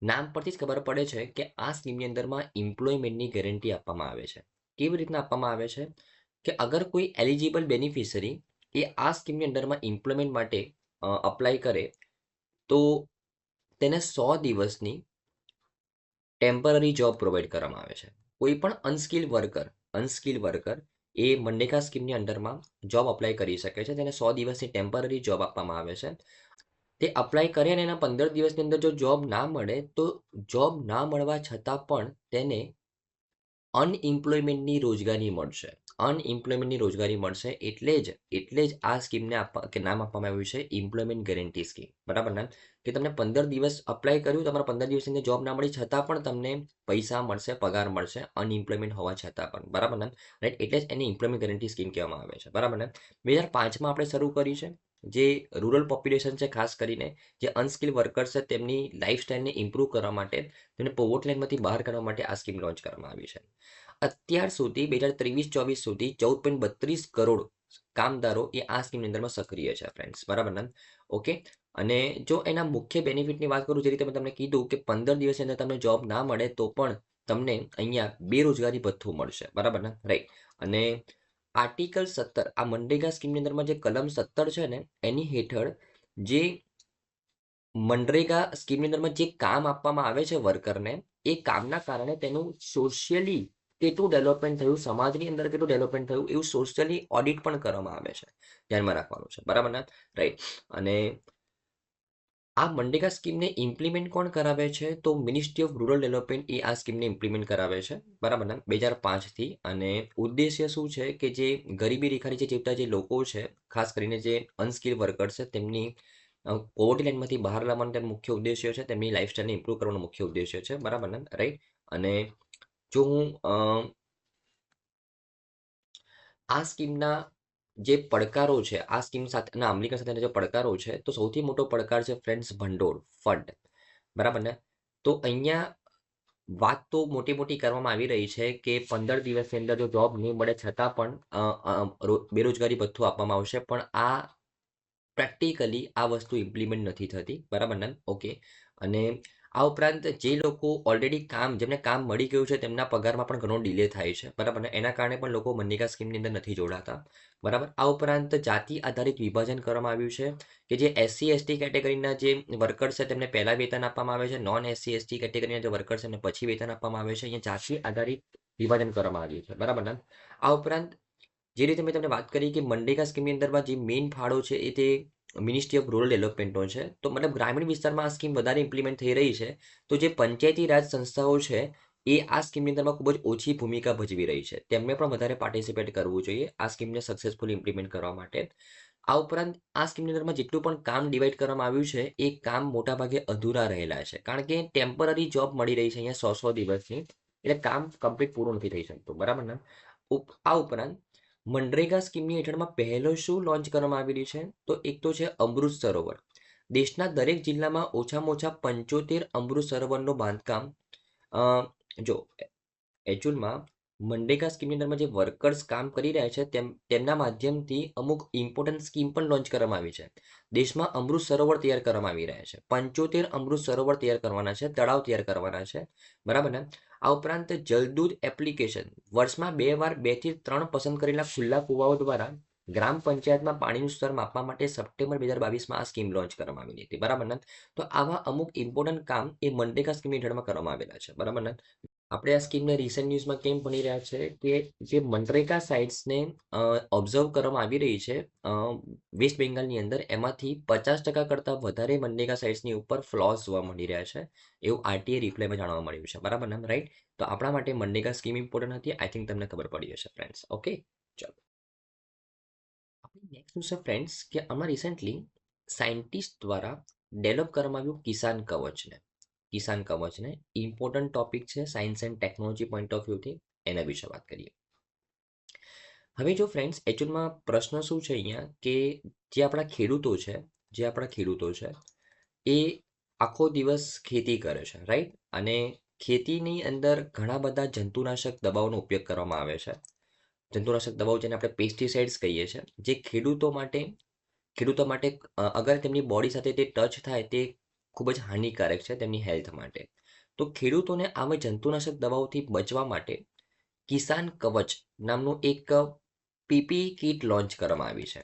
નામ પરથી જ ખબર પડે છે કે આ સ્કીમની અંદરમાં એમ્પ્લોયમેન્ટની ગેરંટી આપવામાં આવે છે. કેવી રીતના આપવામાં આવે છે કે અગર કોઈ એલિજિબલ બેનિફિશરી એ આ સ્કીમની અંડરમાં ઇમ્પ્લિમેન્ટ માટે અપ્લાય કરે તો તેને 100 દિવસની ટેમ્પરરી જોબ પ્રોવાઈડ કરવામાં આવે છે. કોઈ પણ અનસ્કિલ વર્કર એ મનરેગા સ્કીમની અંડરમાં જોબ અપ્લાય કરી શકે છે. તેને 100 દિવસની ટેમ્પરરી જોબ આપવામાં આવે છે. તે અપ્લાય કરે અને એના 15 દિવસની અંદર જો જોબ ના મળે તો જોબ ના મળવા છતાં પણ તેને અનએમ્પ્લોયમેન્ટની રોજગારી મળશે. એટલે જ આ સ્કીમને નામ આપવામાં આવ્યું છે એમ્પ્લોયમેન્ટ ગેરંટી સ્કીમ. બરાબર ને? કે તમને 15 દિવસ અપ્લાય કર્યું, તમારા 15 દિવસની અંદર જોબ ના મળી છતાં પણ તમને પૈસા મળશે, પગાર મળશે, અનએમ્પ્લોયમેન્ટ હોવા છતાં પણ. બરાબર ને? રાઈટ? એટલે જ એને એમ્પ્લોયમેન્ટ ગેરંટી સ્કીમ કહેવામાં આવે છે. બરાબર ને? 2005માં આપણે શરૂ કરી છે. જે રૂરલ પોપ્યુલેશન છે, ખાસ કરીને જે અનસ્કિલ વર્કર્સ છે, તેમની લાઈફસ્ટાઈલને ઇમ્પ્રૂવ કરવા માટે, તેમને પોવર્ટી લાઈનમાંથી બહાર કાઢવા માટે આ સ્કીમ લોન્ચ કરવામાં આવી છે. અત્યાર સુધી 2023-24 સુધી 14.32 કરોડ કામદારો એ આ સ્કીમની અંદરમાં સક્રિય છે ફ્રેન્ડ્સ. બરાબર ને? ઓકે. અને જો એના મુખ્ય બેનિફિટની વાત કરું, જે રીતે મેં તમને કીધું કે 15 દિવસની અંદર તમને જોબ ના મળે તો પણ તમને અહીંયા બેરોજગારી ભથ્થું મળશે. બરાબર ને? રાઈટ. અને આર્ટિકલ 17 આ મનરેગા સ્કીમની અંદરમાં જે કલમ 17 છે ને, એની હેઠળ જે મનરેગા સ્કીમની અંદરમાં જે કામ આપવામાં આવે છે વર્કરને, એ કામના કારણે તેનું સોશિયલી કેટલું ડેવલપમેન્ટ થયું, સમાજની અંદર કેટલું ડેવલપમેન્ટ થયું, એવું સોશિયલી ઓડિટ પણ કરવામાં આવે છે. ધ્યાનમાં રાખવાનું છે. બરાબર ને? રાઈટ. અને આ મનરેગા સ્કીમને ઇમ્પ્લિમેન્ટ કોણ કરાવે છે? તો મિનિસ્ટ્રી ઓફ રૂરલ ડેવલપમેન્ટ એ આ સ્કીમને ઇમ્પ્લિમેન્ટ કરાવે છે. બરાબર ને? 2005થી. અને ઉદ્દેશ્ય શું છે કે જે ગરીબી રેખા નીચે જીવતા જે લોકો છે, ખાસ કરીને જે અનસ્કિલ વર્કર છે, તેમની પોવર્ટી લાઈનમાંથી બહાર લાવવાનો તેમનો મુખ્ય ઉદ્દેશ્ય છે. તેમની લાઈફસ્ટાઈલને ઇમ્પ્રૂવ કરવાનો મુખ્ય ઉદ્દેશ્ય છે. બરાબર ને? રાઈટ. અને જો હું આ સ્કીમના જે પડકારો છે, આ સ્કીમ સાથેના અમલીકરણ સાથેના જે પડકારો છે, તો સૌથી મોટો પડકાર છે ફ્રેન્ડ્સ ભંડોળ, ફંડ. બરાબર ને? તો અહીંયા વાત તો મોટી મોટી કરવામાં આવી રહી છે કે 15 દિવસની અંદર જો જોબ નહીં મળે છતાં પણ બેરોજગારી ભથ્થું આપવામાં આવશે, પણ આ પ્રેક્ટિકલી આ વસ્તુ ઇમ્પ્લિમેન્ટ નથી થતી. બરાબર ને? ઓકે. અને આ ઉપરાંત જે લોકો ઓલરેડી જેમને કામ મળી ગયું છે, તેમના પગારમાં પણ ઘણો ડિલે થાય છે. બરાબર ને? એના કારણે પણ લોકો મનરેગા સ્કીમની અંદર નથી જોડાતા. બરાબર. આ ઉપરાંત જાતિ આધારિત વિભાજન કરવામાં આવ્યું છે કે જે SC ST કેટેગરીના જે વર્કર્સ છે તેમને પહેલા વેતન આપવામાં આવે છે, નોન SC ST કેટેગરીના જે વર્કર્સ છે એમને પછી વેતન આપવામાં આવે છે. અહીંયા જાતિ આધારિત વિભાજન કરવામાં આવ્યું છે. બરાબર ને? આ ઉપરાંત જે રીતે મેં તમને વાત કરી કે મનરેગા સ્કીમની અંદરમાં જે મેઇન ફાળો છે એ તે મિનિસ્ટ્રી ઓફ રૂરલ ડેવલપમેન્ટનો છે. તો મતલબ ગ્રામીણ વિસ્તારમાં આ સ્કીમ વધારે ઇમ્પ્લિમેન્ટ થઈ રહી છે. તો જે પંચાયતી રાજ સંસ્થાઓ છે એ આ સ્કીમની અંદરમાં ખૂબ જ ઓછી ભૂમિકા ભજવી રહી છે. તેમને પણ વધારે પાર્ટિસિપેટ કરવું જોઈએ આ સ્કીમને સક્સેસફુલી ઇમ્પ્લિમેન્ટ કરવા માટે. આ ઉપરાંત આ સ્કીમની અંદરમાં જેટલું પણ કામ ડિવાઈડ કરવામાં આવ્યું છે એ કામ મોટાભાગે અધૂરા રહેલા છે, કારણ કે ટેમ્પરરી જોબ મળી રહી છે અહીંયા 100 દિવસની, એટલે કામ કમ્પ્લીટ પૂરું નથી થઈ શકતું. બરાબર ને? આ ઉપરાંત મનરેગા સ્કીમની હેઠળમાં પહેલો શું લોન્ચ કરવામાં આવેલી છે? તો એક તો છે અમૃત સરોવર. દેશના દરેક જિલ્લામાં ઓછામાં ઓછા 75 અમૃત સરોવરનું બાંધકામ જો એકચ્યુઅલમાં મનરેગા સ્કીમની અંદરમાં જે વર્કર્સ કામ કરી રહ્યા છે તેમના માધ્યમથી અમુક ઇમ્પોર્ટન્ટ સ્કીમ પણ લોન્ચ કરવામાં આવી છે. દેશમાં અમૃત સરોવર તૈયાર કરવામાં આવી રહ્યા છે. 75 અમૃત સરોવર તૈયાર કરવાના છે, તળાવ તૈયાર કરવાના છે. બરાબર ને? આ ઉપરાંત જલદૂત એપ્લિકેશન વર્ષમાં 2 વાર 2 થી 3 પસંદ કરેલા ખુલ્લા કુવાઓ દ્વારા ગ્રામ પંચાયતમાં પાણીનું સ્તર માપવા માટે સપ્ટેમ્બર 2022માં આ સ્કીમ લોન્ચ કરવામાં આવી હતી. બરાબર ને? તો આવા અમુક ઇમ્પોર્ટન્ટ કામ એ મનરેગા સ્કીમની હેઠળમાં કરવામાં આવેલા છે. બરાબર ને? આપણે આ સ્કીમને રિસેન્ટ ન્યૂઝમાં કેમ ભણી રહ્યા છે કે જે મનરેગા સાઇટ્સને ઓબ્ઝર્વ કરવામાં આવી રહી છે વેસ્ટ બેંગાલની અંદર, એમાંથી 50% કરતાં વધારે મનરેગા સાઇટ્સની ઉપર ફ્લોઝ જોવા મળી રહ્યા છે, એવું RTA રિપ્લાયમાં જાણવા મળ્યું છે. બરાબર ને? રાઈટ. તો આપણા માટે મનરેગા સ્કીમ ઇમ્પોર્ટન્ટ હતી. આઈ થિંક તમને ખબર પડી હશે ફ્રેન્ડ્સ. ઓકે, ચલો. નેક્સ્ટ શું છે ફ્રેન્ડ્સ કે આમાં રિસેન્ટલી સાયન્ટિસ્ટ દ્વારા ડેવલપ કરવામાં આવ્યું કિસાન કવચને ઇમ્પોર્ટન્ટ ટોપિક છે science and technology point of વ્યૂથી, એના વિશે વાત કરીએ. હવે જો ફ્રેન્ડ્સ એકચ્યુઅલમાં પ્રશ્ન શું છે અહીંયા કે જે આપણા ખેડૂતો છે એ આખો દિવસ ખેતી કરે છે, રાઈટ? અને ખેતીની અંદર ઘણા બધા જંતુનાશક દવાઓનો ઉપયોગ કરવામાં આવે છે. જંતુનાશક દવાઓ જેને આપણે પેસ્ટિસાઇડ્સ કહીએ છીએ, જે ખેડૂતો માટે અગર તેમની બોડી સાથે તે ટચ થાય તે ખૂબ જ હાનિકારક છે તેમની હેલ્થ માટે. તો ખેડૂતોને આવા જંતુનાશક દવાઓથી બચવા માટે કિસાન કવચ નામનું એક PPE કિટ લોન્ચ કરવામાં આવી છે.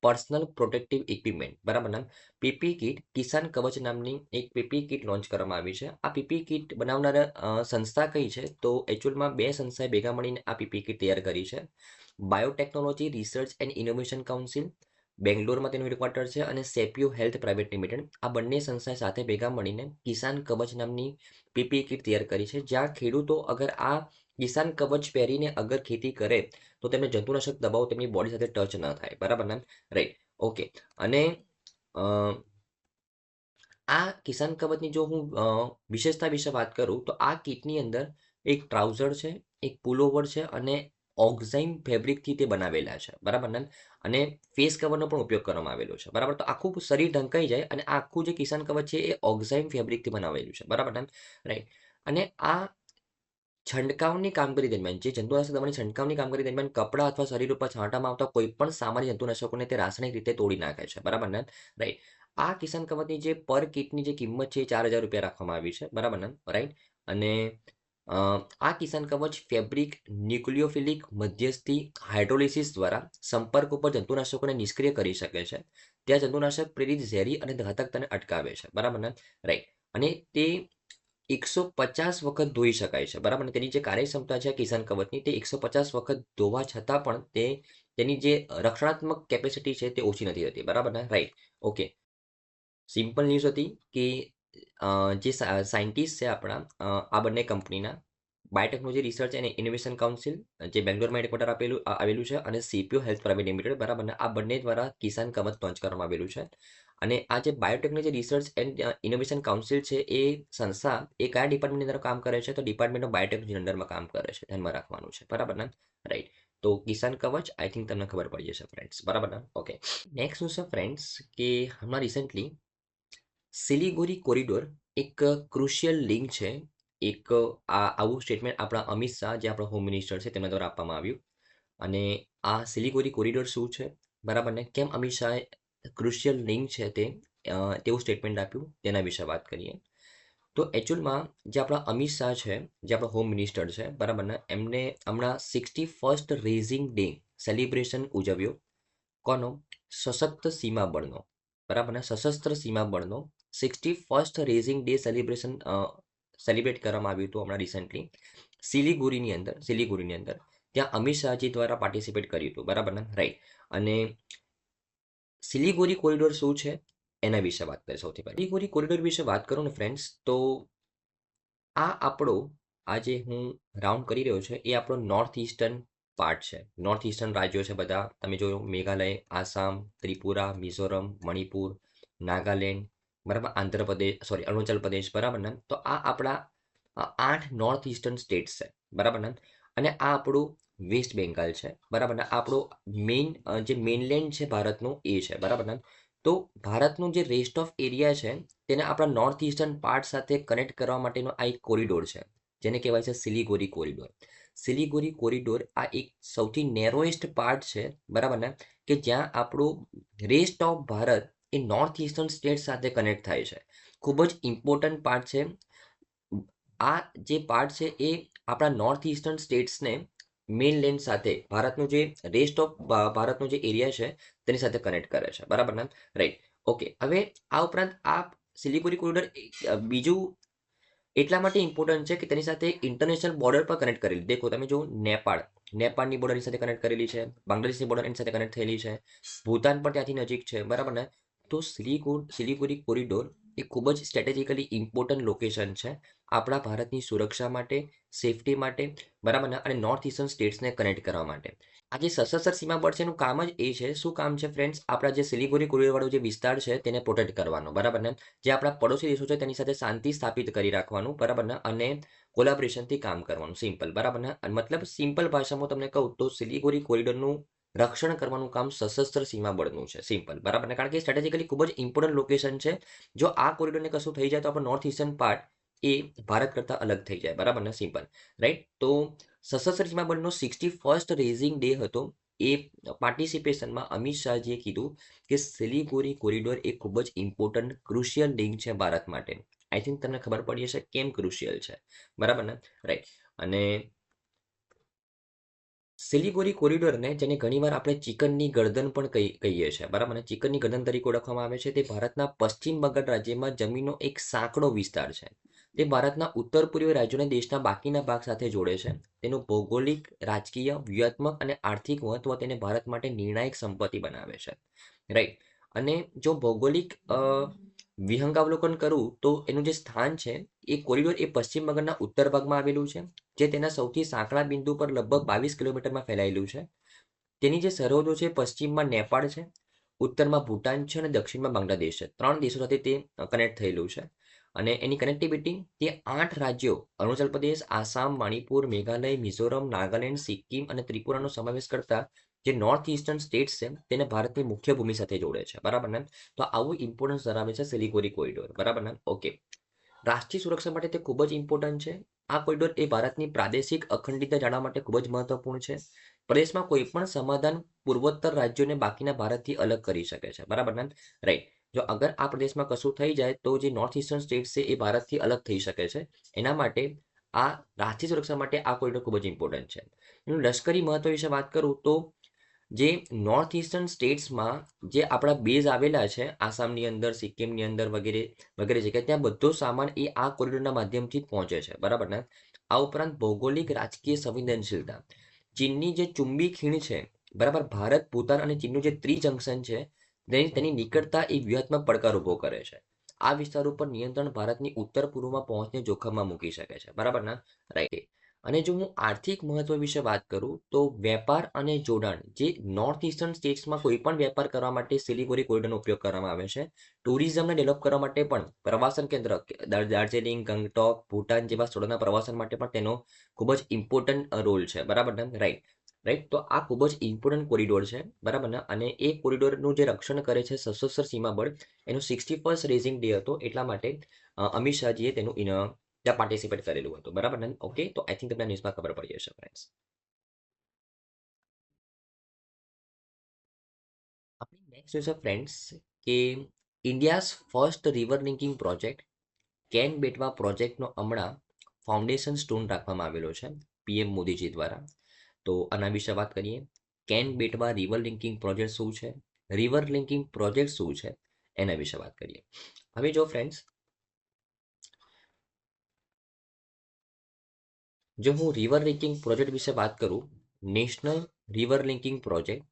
પર્સનલ પ્રોટેક્ટિવ ઇક્વિપમેન્ટ, બરાબર ને? પીપી કિટ કિસાન કવચ નામની એક પીપી કિટ લોન્ચ કરવામાં આવી છે. આ પીપી કિટ બનાવનાર સંસ્થા કઈ છે? તો એકચ્યુઅલમાં બે સંસ્થાએ ભેગા મળીને આ પીપી કિટ તૈયાર કરી છે. Biotechnology research and innovation council, બેંગ્લોરમાં તેનું હેડક્વાર્ટર છે, અને સેપ્યુ હેલ્થ પ્રાઇવેટ લિમિટેડ, આ બંને સંસ્થાએ સાથે ભેગા મળીને કિસાન કવચ નામની પીપી કિટ તૈયાર કરી છે, જ્યાં ખેડૂતો અગર આ કિસાન કવચ પહેરીને અગર ખેતી કરે તો તેમને જંતુનાશક દવાઓ તેમની બોડી સાથે ટચ ન થાય, બરાબર ને? Right, okay. અને આ કિસાન કવચની જો હું વિશેષતા વિશે વાત કરું તો આ કિટની અંદર એક ટ્રાઉઝર છે, એક પુલોવર છે, અને ઓક્ઝાઇમ ફેબ્રિકથી તે બનાવેલા છે, બરાબર ને? અને ફેસ કવરનો પણ ઉપયોગ કરવામાં આવેલો છે, બરાબર? તો આખું શરીર ઢંકાઈ જાય, અને આખું જે કિસાન કવચ છે એ ઓક્ઝાઇમ ફેબ્રિકથી બનાવેલું છે, બરાબર ને? રાઈટ. અને આ છંટકાવની કામગીરી દરમિયાન, જે જંતુનાશક દવાની છંટકાવની કામગીરી દરમિયાન કપડાં અથવા શરીર ઉપર છાંટવામાં આવતા કોઈ પણ સામાન્ય જંતુનાશકોને તે રાસાયણિક રીતે તોડી નાખે છે, બરાબર ને? રાઈટ. આ કિસાન કવચની જે પર કિટની જે કિંમત છે એ 4,000 રૂપિયા રાખવામાં આવી છે, બરાબર ને? રાઈટ. અને આ કિસાન કવચ ફેબ્રિક ન્યુક્લિયોફિલિક મધ્યસ્થી હાઇડ્રોલિસિસ દ્વારા સંપર્ક ઉપર જંતુનાશકોને નિષ્ક્રિય કરી શકે છે. ત્યાં જંતુનાશક પ્રેરિત ઝેરી અને ઘાતકતાને અટકાવે છે, બરાબર ને? રાઈટ. અને તે 150 વખત ધોઈ શકાય છે, બરાબર ને? તેની જે કાર્યક્ષમતા છે કિસાન કવચની, તે 150 વખત ધોવા છતાં પણ તેની જે રક્ષણાત્મક કેપેસિટી છે તે ઓછી નથી થતી, બરાબર ને? Right, okay. સિમ્પલ ન્યૂઝ હતી કે જે સાયન્ટિસ્ટ છે આપણા આ બંને કંપનીના, biotechnology research and innovation council, જે બેંગ્લોરમાં હેડક્વાર્ટર આવેલું છે, અને સીપીઓ હેલ્થ પ્રાઇવેટ લિમિટેડ, બરાબર ને? આ બંને દ્વારા કિસાન કવચ લોન્ચ કરવામાં આવેલું છે. અને આ જે biotechnology research and innovation council છે એ સંસ્થા એ કયા ડિપાર્ટમેન્ટની અંદર કામ કરે છે? તો ડિપાર્ટમેન્ટ ઓફ બાયોટેકનોલોજી અંડરમાં કામ કરે છે, ધ્યાનમાં રાખવાનું છે, બરાબર ને? રાઈટ. તો કિસાન કવચ આઈ થિંક તમને ખબર પડી જશે ફ્રેન્ડ્સ, બરાબર ને? ઓકે. નેક્સ્ટ શું છે ફ્રેન્ડ્સ કે હમણાં રિસેન્ટલી સિલિગુરી કોરિડોર એક ક્રુશિયલ લિંક છે. એક આવું સ્ટેટમેન્ટ આપણા અમિત શાહ, જે આપણા હોમ મિનિસ્ટર છે, તેમના દ્વારા આપવામાં આવ્યું. અને આ સિલિગુરી કોરિડોર શું છે, બરાબર ને? કેમ અમિત શાહે ક્રુશિયલ લિંક છે તેવું સ્ટેટમેન્ટ આપ્યું, તેના વિશે વાત કરીએ. તો એકચ્યુઅલમાં જે આપણા અમિત શાહ છે, જે આપણા હોમ મિનિસ્ટર છે, બરાબર ને? એમને હમણાં 61st રેઝિંગ ડે સેલિબ્રેશન ઉજવ્યો. કોનો? સશક્ત સીમા બળનો, બરાબર ને? સશસ્ત્ર સીમા બળનો 61st રેઝિંગ ડે સેલિબ્રેટ કરવામાં આવ્યું હતું હમણાં રિસેન્ટલી સિલિગુરીની અંદર. ત્યાં અમિત શાહજી દ્વારા પાર્ટિસિપેટ કર્યું હતું, બરાબર ને? રાઈટ. અને સિલિગુરી કોરિડોર શું છે એના વિશે વાત કરીએ. સૌથી પહેલા સિલિગુરી કોરિડોર વિશે વાત કરું ને ફ્રેન્ડ્સ, તો આ આપણો આ જે હું રાઉન્ડ કરી રહ્યો છે એ આપણો નોર્થ ઇસ્ટર્ન પાર્ટ છે. નોર્થ ઇસ્ટર્ન રાજ્યો છે બધા, તમે જોયું, મેઘાલય, આસામ, ત્રિપુરા, મિઝોરમ, મણિપુર, નાગાલેન્ડ, બરાબર? અરુણાચલ પ્રદેશ, બરાબર ને? તો આ આપણા 8 નોર્થ ઇસ્ટર્ન સ્ટેટ્સ છે, બરાબર ને? અને આ આપણું વેસ્ટ બેંગાલ છે, બરાબર ને? આપણો જે મેઇનલેન્ડ છે ભારતનું એ છે, બરાબર ને? તો ભારતનું જે રેસ્ટ ઓફ એરિયા છે તેને આપણા નોર્થ ઇસ્ટર્ન પાર્ટ સાથે કનેક્ટ કરવા માટેનો આ એક કોરિડોર છે, જેને કહેવાય છે સિલિગુરી કોરિડોર. સિલિગુરી કોરિડોર આ એક સૌથી નેરોએસ્ટ પાર્ટ છે, બરાબર ને? કે જ્યાં આપણું rest of Bharat A north eastern state સાથે કનેક્ટ થાય છે. ખૂબ જ ઇમ્પોર્ટન્ટ પાર્ટ છે. આ જે પાર્ટ છે એ આપણા નોર્થ ઇસ્ટર્ન સ્ટેટ્સને મેઇનલેન્ડ સાથે, ભારતનું જે રેસ્ટ ઓફ ભારતનો જે એરિયા છે તેની સાથે કનેક્ટ કરે છે, બરાબર ને? Right, okay. હવે આ ઉપરાંત આ સિલિગુરી કોરિડોર બીજું એટલા માટે ઇમ્પોર્ટન્ટ છે કે તેની સાથે ઇન્ટરનેશનલ બોર્ડર પર કનેક્ટ કરેલી. દેખો, તમે જો નેપાળની બોર્ડર એની સાથે કનેક્ટ કરેલી છે, બાંગ્લાદેશની બોર્ડર એની સાથે કનેક્ટ થયેલી છે, ભૂતાન પણ ત્યાંથી નજીક છે, બરાબર ને? તો સિલિગુરી કોરિડોર એ ખૂબ જ સ્ટ્રેટેજિકલી ઇમ્પોર્ટન્ટ લોકેશન છે આપણા ભારતની સુરક્ષા માટે, સેફટી માટે, બરાબર ને? અને નોર્થ ઇસ્ટર્ન સ્ટેટ્સને કનેક્ટ કરવા માટે. આ જે સશસ્ત્ર સીમા બળ છે એનું કામ જ એ છે. શું કામ છે ફ્રેન્ડ્સ? આપણા જે સિલિગુરી કોરિડોર વાળો જે વિસ્તાર છે તેને પ્રોટેક્ટ કરવાનો, બરાબર ને? જે આપણા પડોશી દેશો છે તેની સાથે શાંતિ સ્થાપિત કરી રાખવાનું, બરાબર ને? અને કોલાબરેશનથી કામ કરવાનું, સિમ્પલ, બરાબર ને? મતલબ સિમ્પલ ભાષામાં તમને કહું તો સિલિગુરી કોરિડોરનું રક્ષણ કરવાનું કામ સશસ્ત્ર સીમા બળનું છે, સિમ્પલ, બરાબર ને? કારણ કે સ્ટ્રેટેજિકલી ખૂબ જ ઇમ્પોર્ટન્ટ લોકેશન છે. જો આ કોરિડોરને કશું થઈ જાય તો આપણો નોર્થ ઇસ્ટર્ન પાર્ટ એ ભારત કરતાં અલગ થઈ જાય, બરાબર ને? Simple, right. તો સશસ્ત્ર સીમા બળનો 61st રેઝિંગ ડે હતો. એ પાર્ટિસિપેશનમાં અમિત શાહજીએ કીધું કે સિલિગુરી કોરિડોર એ ખૂબ જ ઇમ્પોર્ટન્ટ ક્રુશિયલ લિંક છે ભારત માટે. આઈ થિંક તમને ખબર પડી હશે કેમ ક્રુશિયલ છે, બરાબર ને? રાઈટ. અને સિલિગુરી કોરિડોરને જેને ઘણીવાર આપણે ચિકનની ગરદન પણ કહીએ છીએ, બરાબર, અને ચિકનની ગરદન તરીકે ઓળખવામાં આવે છે, તે ભારતના પશ્ચિમ બંગાળ રાજ્યમાં જમીનનો એક સાંકડો વિસ્તાર છે. તે ભારતના ઉત્તર પૂર્વીય રાજ્યોને દેશના બાકીના ભાગ સાથે જોડે છે. તેનું ભૌગોલિક, રાજકીય, વ્યૂહાત્મક અને આર્થિક મહત્વ તેને ભારત માટે નિર્ણાયક સંપત્તિ બનાવે છે. રાઈટ. અને જો ભૌગોલિક વિહંગાવલોકન કરું તો એનું જે સ્થાન છે, એ કોરિડોર એ પશ્ચિમ બંગાળના ઉત્તર ભાગમાં આવેલું છે, જે તેના સૌથી સાંકડા બિંદુ પર લગભગ 22 કિલોમીટરમાં ફેલાયેલું છે. તેની જે સરહદો છે, પશ્ચિમમાં નેપાળ છે, ઉત્તરમાં ભૂટાન છે અને દક્ષિણમાં બાંગ્લાદેશ છે. 3 દેશો સાથે તે કનેક્ટ થયેલું છે. અને એની કનેક્ટિવિટી તે 8 રાજ્યો અરુણાચલ પ્રદેશ, આસામ, મણિપુર, મેઘાલય, મિઝોરમ, નાગાલેન્ડ, સિક્કિમ અને ત્રિપુરાનો સમાવેશ કરતા જે નોર્થ ઇસ્ટર્ન સ્ટેટ્સ છે તેને ભારતની મુખ્ય ભૂમિ સાથે જોડે છે, બરાબર ને. તો આવું ઇમ્પોર્ટન્સ ધરાવે છે સિલિગુરી કોરિડોર, બરાબર ને. ઓકે. રાષ્ટ્રીય સુરક્ષા માટે તે ખૂબ જ ઇમ્પોર્ટન્ટ છે. આ કોરિડોર એ ભારતની પ્રાદેશિક અખંડિતતા જાળવવા માટે ખૂબ જ મહત્વપૂર્ણ છે. પ્રદેશમાં કોઈ પણ સમાધાન પૂર્વોત્તર રાજ્યોને બાકીના ભારતથી અલગ કરી શકે છે, બરાબર ને. રાઈટ. જો અગર આ પ્રદેશમાં કશું થઈ જાય તો જે નોર્થ ઇસ્ટર્ન સ્ટેટ છે એ ભારતથી અલગ થઈ શકે છે. એના માટે આ રાષ્ટ્રીય સુરક્ષા માટે આ કોરિડોર ખૂબ જ ઇમ્પોર્ટન્ટ છે. એનું લશ્કરી મહત્વ વિશે વાત કરું તો જે નોર્થ ઇસ્ટર્ન સ્ટેટ્સમાં જે આપણા બેઝ આવેલા છે, આસામની અંદર, સિક્કિમની અંદર વગેરે વગેરે જગ્યાએ, ત્યાં બધો સામાન એ આ કોરિડોરના માધ્યમથી જ પહોંચે છે, બરાબર ને. આ ઉપરાંત ભૌગોલિક, રાજકીય સંવેદનશીલતા, ચીનની જે ચુંબી ખીણ છે, બરાબર, ભારત, ભૂતાન અને ચીનનું જે ત્રિજંક્શન છે, તેની નિકટતા એ વ્યૂહાત્મક પડકાર ઊભો કરે છે. આ વિસ્તાર ઉપર નિયંત્રણ ભારતની ઉત્તર પૂર્વમાં પહોંચને જોખમમાં મૂકી શકે છે, બરાબર ને. રાઈટ. અને જો હું આર્થિક મહત્વ વિશે વાત કરું તો વેપાર અને જોડાણ, જે નોર્થ ઇસ્ટર્ન સ્ટેટ્સમાં કોઈ પણ વેપાર કરવા માટે સિલિગુરી કોરિડોરનો ઉપયોગ કરવામાં આવે છે. ટુરિઝમને ડેવલપ કરવા માટે પણ, પ્રવાસન કેન્દ્ર દાર્જિલિંગ, ગંગટોક, ભૂટાન જેવા સ્થળોના પ્રવાસન માટે પણ તેનો ખૂબ જ ઇમ્પોર્ટન્ટ રોલ છે, બરાબર ને. રાઈટ. રાઈટ. તો આ ખૂબ જ ઇમ્પોર્ટન્ટ કોરિડોર છે, બરાબર ને. અને એ કોરિડોરનું જે રક્ષણ કરે છે સશસ્ત્ર સીમા બળ, એનો 61st રેઝિંગ ડે હતો, એટલા માટે અમિત શાહજીએ તેનું ત્યાં પાર્ટિસિપેટ કરેલું હતું, બરાબર ને. ઓકે. તો આઈ થિંક તમને ન્યૂઝમાં ખબર પડી હશે, ફ્રેન્ડ્સ. આપણી નેક્સ્ટ ન્યૂઝ છે, ફ્રેન્ડ્સ, કે India's first river linking project can Betwa પ્રોજેક્ટનો હમણાં ફાઉન્ડેશન સ્ટોન રાખવામાં આવેલો છે પીએમ મોદીજી દ્વારા. તો આના વિશે વાત કરીએ. Can Betwa river linking project શું છે, રિવર લિંકિંગ પ્રોજેક્ટ શું છે, એના વિશે વાત કરીએ. હવે જો ફ્રેન્ડ્સ, જો હું રિવર લિંકિંગ પ્રોજેક્ટ વિશે વાત કરું, નેશનલ રિવર લિંકિંગ પ્રોજેક્ટ,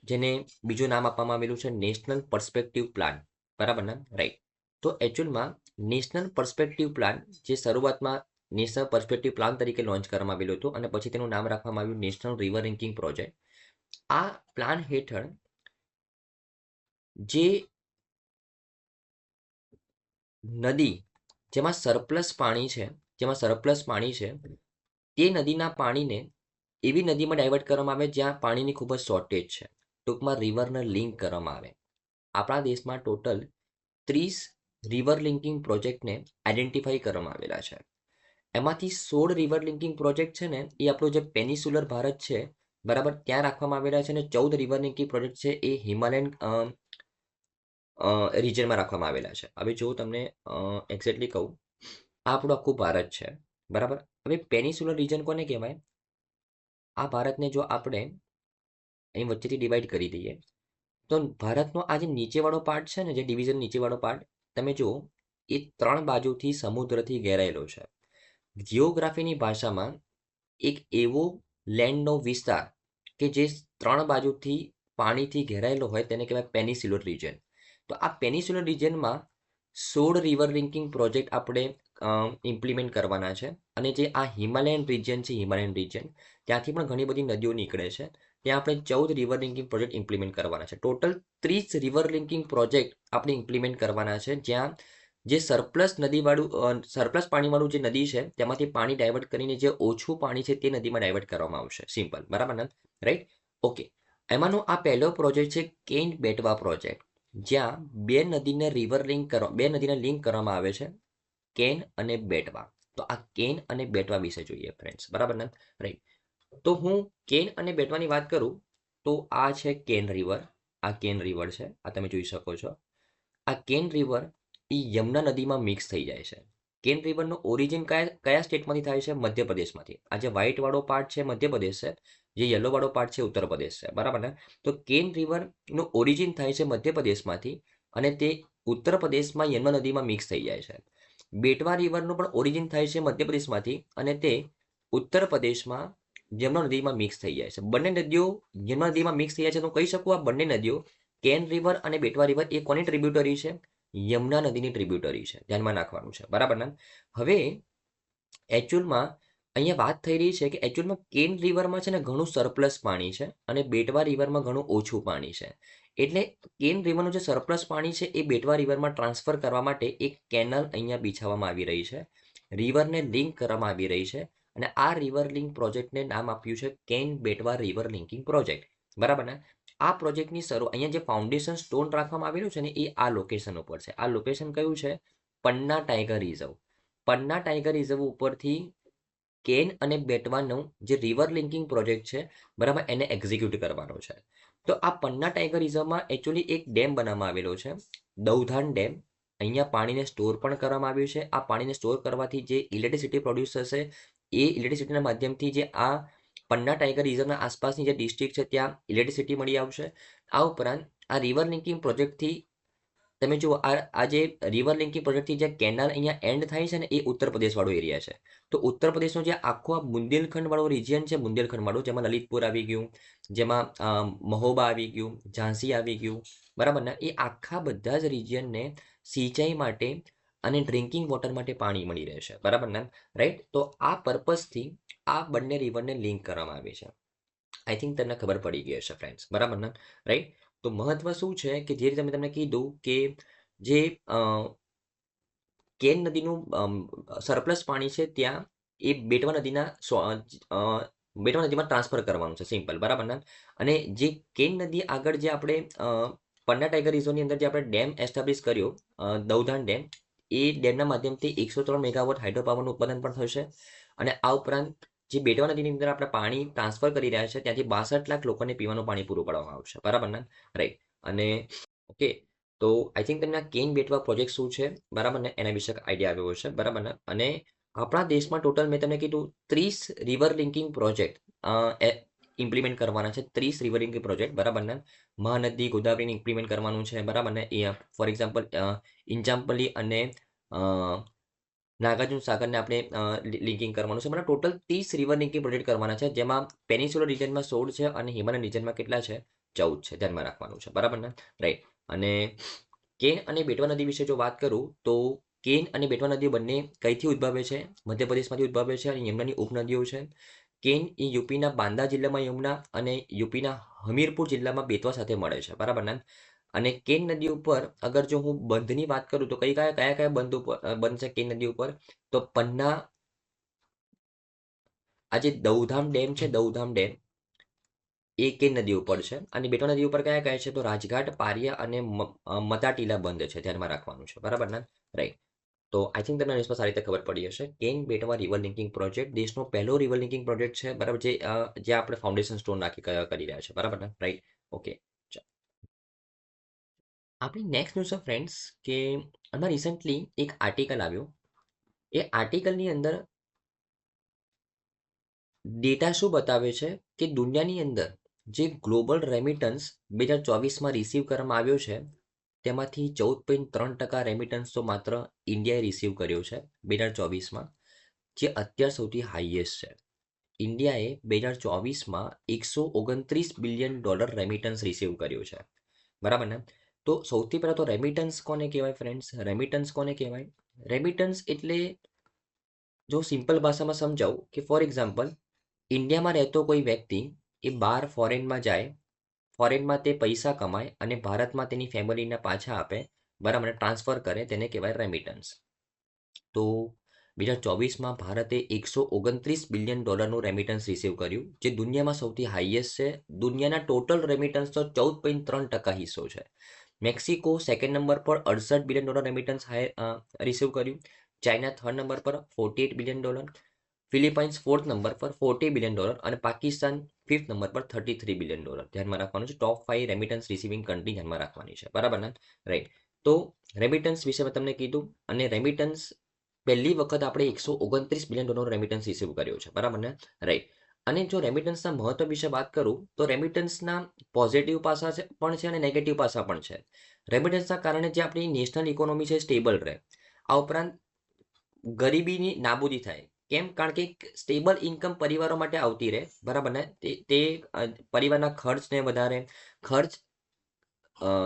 જેને બીજું નામ આપવામાં આવેલું છે નેશનલ પર્સપેક્ટિવ પ્લાન, બરાબર ને. રાઈટ. તો એકચ્યુઅલમાં નેશનલ પર્સપેક્ટિવ પ્લાન જે શરૂઆતમાં નેશનલ પર્સપેક્ટિવ પ્લાન તરીકે લોન્ચ કરવામાં આવેલું હતું અને પછી તેનું નામ રાખવામાં આવ્યું નેશનલ રિવર લિંકિંગ પ્રોજેક્ટ. આ પ્લાન હેઠળ જે નદી જેમાં સરપ્લસ પાણી છે, તે નદીના પાણીને એવી નદીમાં ડાયવર્ટ કરવામાં આવે જ્યાં પાણીની ખૂબ જ શોર્ટેજ છે, ટૂંકમાં રિવરને લિંક કરવામાં આવે. આપણા દેશમાં ટોટલ 30 રિવર લિંકિંગ પ્રોજેક્ટને આઈડેન્ટિફાઈ કરવામાં આવેલા છે. એમાંથી 16 રિવર લિંકિંગ પ્રોજેક્ટ છે ને એ આપણું જે પેનિસ્યુલર ભારત છે, બરાબર, ત્યાં રાખવામાં આવેલા છે, અને 14 રિવર લિંકિંગ પ્રોજેક્ટ છે એ હિમાલયન રિજનમાં રાખવામાં આવેલા છે. હવે જો તમને એક્ઝેક્ટલી કહું, આ આપણું આખું ભારત છે, બરાબર. હવે પેનિસ્યુલર રિજન કોને કહેવાય? આ ભારતને જો આપણે એની વચ્ચેથી ડિવાઈડ કરી દઈએ તો ભારતનો આ જે નીચેવાળો પાર્ટ છે ને, જે ડિવિઝન નીચેવાળો પાર્ટ, તમે જુઓ, એ 3 બાજુથી સમુદ્રથી ઘેરાયેલો છે. જિયોગ્રાફીની ભાષામાં એક એવો લેન્ડનો વિસ્તાર કે જે 3 બાજુથી પાણીથી ઘેરાયેલો હોય તેને કહેવાય પેનિસ્યુલર રિજન. તો આ પેનિસ્યુલર રિજનમાં 16 રિવર લિંકિંગ પ્રોજેક્ટ આપણે ઇમ્પ્લિમેન્ટ કરવાના છે. અને જે આ હિમાલયન રિજન છે, ત્યાંથી પણ ઘણી બધી નદીઓ નીકળે છે, ત્યાં આપણે 14 રિવર લિંકિંગ પ્રોજેક્ટ ઇમ્પ્લિમેન્ટ કરવાના છે. ટોટલ 30 રિવર લિંકિંગ પ્રોજેક્ટ આપણે ઇમ્પ્લિમેન્ટ કરવાના છે, જ્યાં જે સરપ્લસ પાણીવાળું જે નદી છે તેમાંથી પાણી ડાયવર્ટ કરીને જે ઓછું પાણી છે તે નદીમાં ડાયવર્ટ કરવામાં આવશે. સિમ્પલ, બરાબર ને. રાઈટ. ઓકે. એમાંનો આ પહેલો પ્રોજેક્ટ છે કેન બેટવા પ્રોજેક્ટ, જ્યાં બે નદીને લિંક કરવામાં આવે છે, કેન અને બેટવા. તો આ કેન અને બેટવા વિશે જોઈએ, ફ્રેન્ડ્સ, બરાબર ને. રાઈટ. તો હું કેન અને બેટવાની વાત કરું તો આ છે કેન રિવર. આ કેન રિવર છે, આ તમે જોઈ શકો છો. આ કેન રિવર એ યમુના નદીમાં મિક્સ થઈ જાય છે. કેન રિવરનો ઓરિજિન કયા સ્ટેટમાંથી થાય છે? મધ્યપ્રદેશમાંથી. આ જે વ્હાઇટ વાળો પાર્ટ છે મધ્યપ્રદેશ છે, જે યલો વાળો પાર્ટ છે ઉત્તર પ્રદેશ છે, બરાબર ને? તો કેન રિવરનો ઓરિજિન થાય છે મધ્યપ્રદેશમાંથી અને તે ઉત્તર પ્રદેશમાં યમુના નદીમાં મિક્સ થઈ જાય છે. બેટવા રિવરનું પણ ઓરિજિન થાય છે મધ્યપ્રદેશમાંથી અને તે ઉત્તર પ્રદેશમાં યમુના નદીમાં મિક્સ થઈ જાય છે. બંને નદીઓ યમુના નદીમાં મિક્સ થઈ જાય છે તો કહી શકું આ બંને નદીઓ કેન રિવર અને બેટવા રિવર એ કોની ટ્રિબ્યુટરી છે? યમુના નદીની ટ્રિબ્યુટરી છે. ધ્યાનમાં રાખવાનું છે, બરાબર ને? હવે એકચ્યુઅલમાં અહીંયા વાત થઈ રહી છે કે એકચ્યુઅલમાં કેન રિવરમાં છે ને ઘણું સરપ્લસ પાણી છે અને બેટવા રિવરમાં ઘણું ઓછું પાણી છે. એટલે કેન રિવરનું જે સરપ્લસ પાણી છે એ બેટવા રિવરમાં ટ્રાન્સફર કરવા માટે એક કેનલ અહીંયા બિછાવવામાં આવી રહી છે. રિવરને લિંક કરવામાં આવી રહી છે અને આ રિવર લિંક પ્રોજેક્ટને નામ આપ્યું છે can Betwa river linking project, બરાબર ને? આ પ્રોજેક્ટની અહીંયા જે ફાઉન્ડેશન સ્ટોન રાખવામાં આવેલું છે ને એ આ લોકેશન ઉપર છે. આ લોકેશન કયું છે? પન્ના ટાઈગર રિઝર્વ. પન્ના ટાઈગર રિઝર્વ ઉપરથી કેન અને બેટવાનો જે રિવર લિંકિંગ પ્રોજેક્ટ છે, બરાબર, એને એક્ઝિક્યુટ કરવાનો છે. તો આ પન્ના ટાઈગર રિઝર્વમાં એકચ્યુઅલી એક ડેમ બનાવવામાં આવેલો છે, દૌધાન ડેમ. અહીંયા પાણીને સ્ટોર પણ કરવામાં આવ્યું છે. આ પાણીને સ્ટોર કરવાથી જે ઇલેક્ટ્રિસિટી પ્રોડ્યુસ થશે એ ઇલેક્ટ્રિસિટીના માધ્યમથી જે આ પન્ના ટાઈગર રિઝર્વના આસપાસની જે ડિસ્ટ્રિક્ટ છે ત્યાં ઇલેક્ટ્રિસિટી મળી આવશે. આ ઉપરાંત આ રિવર લિંકિંગ પ્રોજેક્ટથી તમે જુઓ આ જે રિવર લિંકિંગ પ્રોજેક્ટથી જે કેનાલ અહીંયા એન્ડ થાય છે ને એ ઉત્તર પ્રદેશવાળો એરિયા છે. તો ઉત્તર પ્રદેશનો જે આખો આ બુંદેલખંડ વાળો રિજિયન છે, બુંદેલખંડ વાળો, જેમાં લલિતપુર આવી ગયું, જેમાં મહોબા આવી ગયું, ઝાંસી આવી ગયું, બરાબર ને? એ આખા બધા જ રિજિયનને સિંચાઈ માટે અને ડ્રિંકિંગ વોટર માટે પાણી મળી રહેશે, બરાબર ને? રાઈટ. તો આ પર્પઝથી આ બંને રિવરને લિંક કરવામાં આવી છે. આઈ થિંક તમને ખબર પડી ગઈ હશે ફ્રેન્ડ્સ, બરાબર ને? રાઈટ. તો મહત્વ શું છે કે જે રીતે તમને કીધું કે જે કેન નદીનું સરપ્લસ પાણી છે ત્યાં એ બેટવા નદીમાં ટ્રાન્સફર કરવાનું છે, સિમ્પલ, બરાબર ને? અને જે કેન નદી આગળ જે આપણે પન્ના ટાઈગર રિઝર્વની અંદર જે આપણે ડેમ એસ્ટાબ્લિશ કર્યો, દૌધાન ડેમ, એ ડેમના માધ્યમથી 103 મેગાવોટ હાઇડ્રો પાવરનું ઉત્પાદન પણ થશે. અને આ ઉપરાંત જે બેટવા નદીની અંદર આપણે પાણી ટ્રાન્સફર કરી રહ્યા છે ત્યાંથી 62 લાખ લોકોને પીવાનું પાણી પૂરું પાડવામાં આવશે, બરાબર ને? રાઈટ. અને ઓકે, તો આઈ થિંક તમને કેન બેટવા પ્રોજેક્ટ શું છે, બરાબર ને, એના વિશે આઈડિયા આવ્યો છે, બરાબર ને? અને આપણા દેશમાં ટોટલ મેં તમને કીધું 30 રિવર લિંકિંગ પ્રોજેક્ટ ઇમ્પ્લિમેન્ટ કરવાના છે. 30 રિવર લિંકિંગ પ્રોજેક્ટ, બરાબર ને? મહાનદી, ગોદાવરીને ઇમ્પ્લિમેન્ટ કરવાનું છે, બરાબર ને? ફોર એક્ઝામ્પલ ઇન્ચામ્પલી અને નાગાર્જુન સાગરને આપણે લિંકિંગ કરવાનું છે. મને ટોટલ 30 રિવર લિંકિંગ પ્રોજેક્ટ કરવાના છે, જેમાં પેનિન્સ્યુલર રિજનમાં 16 છે અને હિમાલયન રિજનમાં કેટલા છે? 14 છે. ધ્યાનમાં રાખવાનું છે, બરાબર ને? રાઈટ. અને કેન અને બેટવા નદી વિશે જો વાત કરું તો કેન અને બેટવા નદીઓ બંને કઈથી ઉદ્ભવે છે? મધ્યપ્રદેશમાંથી ઉદ્ભવે છે અને યમુનાની ઉપનદીઓ છે. કેન એ યુપીના બાંદા જિલ્લામાં યમુના અને યુપીના હમીરપુર જિલ્લામાં બેતવા સાથે મળે છે, બરાબર ને? અને કેન નદી ઉપર અગર જો હું બંધની વાત કરું તો કયા કયા બંધ ઉપર બંધ છે કેન નદી ઉપર? તો પન્ના, આ જે દૌધામ ડેમ છે, દૌધામ ડેમ એ કેન નદી ઉપર છે. અને બેટવા નદી ઉપર કયા કયા છે? તો રાજઘાટ, પારિયા અને મતાટીલા બંધ છે. ધ્યાનમાં રાખવાનું છે, બરાબર ને? રાઈટ. તો આઈ થિંક તમને આની સારી રીતે ખબર પડી હશે. Can Betwa river linking project દેશનો પહેલો રિવર લિંકિંગ પ્રોજેક્ટ છે, બરાબર, જે આપણે ફાઉન્ડેશન સ્ટોન નાખી કરી રહ્યા છે, બરાબર ને? રાઈટ. ઓકે. આપણી નેક્સ્ટ ન્યૂઝ છે ફ્રેન્ડ્સ કે હમણાં રિસન્ટલી એક આર્ટિકલ આવ્યો. એ આર્ટિકલની અંદર ડેટા શું બતાવે છે કે દુનિયાની અંદર જે ગ્લોબલ રેમિટન્સ 2024માં રિસીવ કરવામાં આવ્યો છે તેમાંથી 14.3% રેમિટન્સ તો માત્ર ઇન્ડિયાએ રિસીવ કર્યો છે 2024માં, જે અત્યાર સૌથી હાઈએસ્ટ છે. ઇન્ડિયાએ 2024માં $129 બિલિયન રેમિટન્સ રિસીવ કર્યું છે, બરાબર ને? તો સૌથી પહેલા તો રેમિટન્સ કોને કહેવાય ફ્રેન્ડ્સ? રેમિટન્સ કોને કહેવાય? રેમિટન્સ એટલે, જો સિમ્પલ ભાષામાં સમજાવું કે ફોર એક્ઝામ્પલ ઇન્ડિયામાં રહેતો કોઈ વ્યક્તિ એ બહાર ફોરેનમાં જાય, ફોરેનમાં તે પૈસા કમાય અને ભારતમાં તેની ફેમિલીને પાછા આપે, બરાબર, ટ્રાન્સફર કરે, તેને કહેવાય રેમિટન્સ. તો 2024માં ભારતે $129 બિલિયન રેમિટન્સ રિસીવ કર્યું, જે દુનિયામાં સૌથી હાઈએસ્ટ છે. દુનિયાના ટોટલ રેમિટન્સ તો 14.3% હિસ્સો છે. મેક્સિકો સેકન્ડ નંબર પર $68 બિલિયન રેમિટન્સ રિસીવ કર્યું. ચાઇના થર્ડ નંબર પર $48 બિલિયન, ફિલિપાઇન્સ ફોર્થ નંબર પર $40 બિલિયન અને પાકિસ્તાન ફિફ્થ નંબર પર $33 બિલિયન. ધ્યાનમાં રાખવાનું છે. ટોપ 5 રેમિટન્સ રિસીવિંગ કન્ટ્રી ધ્યાનમાં રાખવાની છે, બરાબર ને? રાઈટ. તો રેમિટન્સ વિશે મેં તમને કીધું. અને રેમિટન્સ પહેલી વખત આપણે $129 બિલિયન રેમિટન્સ રિસીવ કર્યો છે, બરાબર ને? રાઈટ. અને જો રેમિટન્સના મહત્વ વિશે વાત કરું તો રેમિટન્સના પોઝિટિવ પાસા પણ છે અને નેગેટિવ પાસા પણ છે. રેમિટન્સના કારણે જે આપણી નેશનલ ઇકોનોમી છે સ્ટેબલ રહે. આ ઉપરાંત ગરીબીની નાબૂદી થાય. કેમ? કારણ કે એક સ્ટેબલ ઇન્કમ પરિવારો માટે આવતી રહે, બરાબર ને? તે પરિવારના ખર્ચને વધારે, ખર્ચ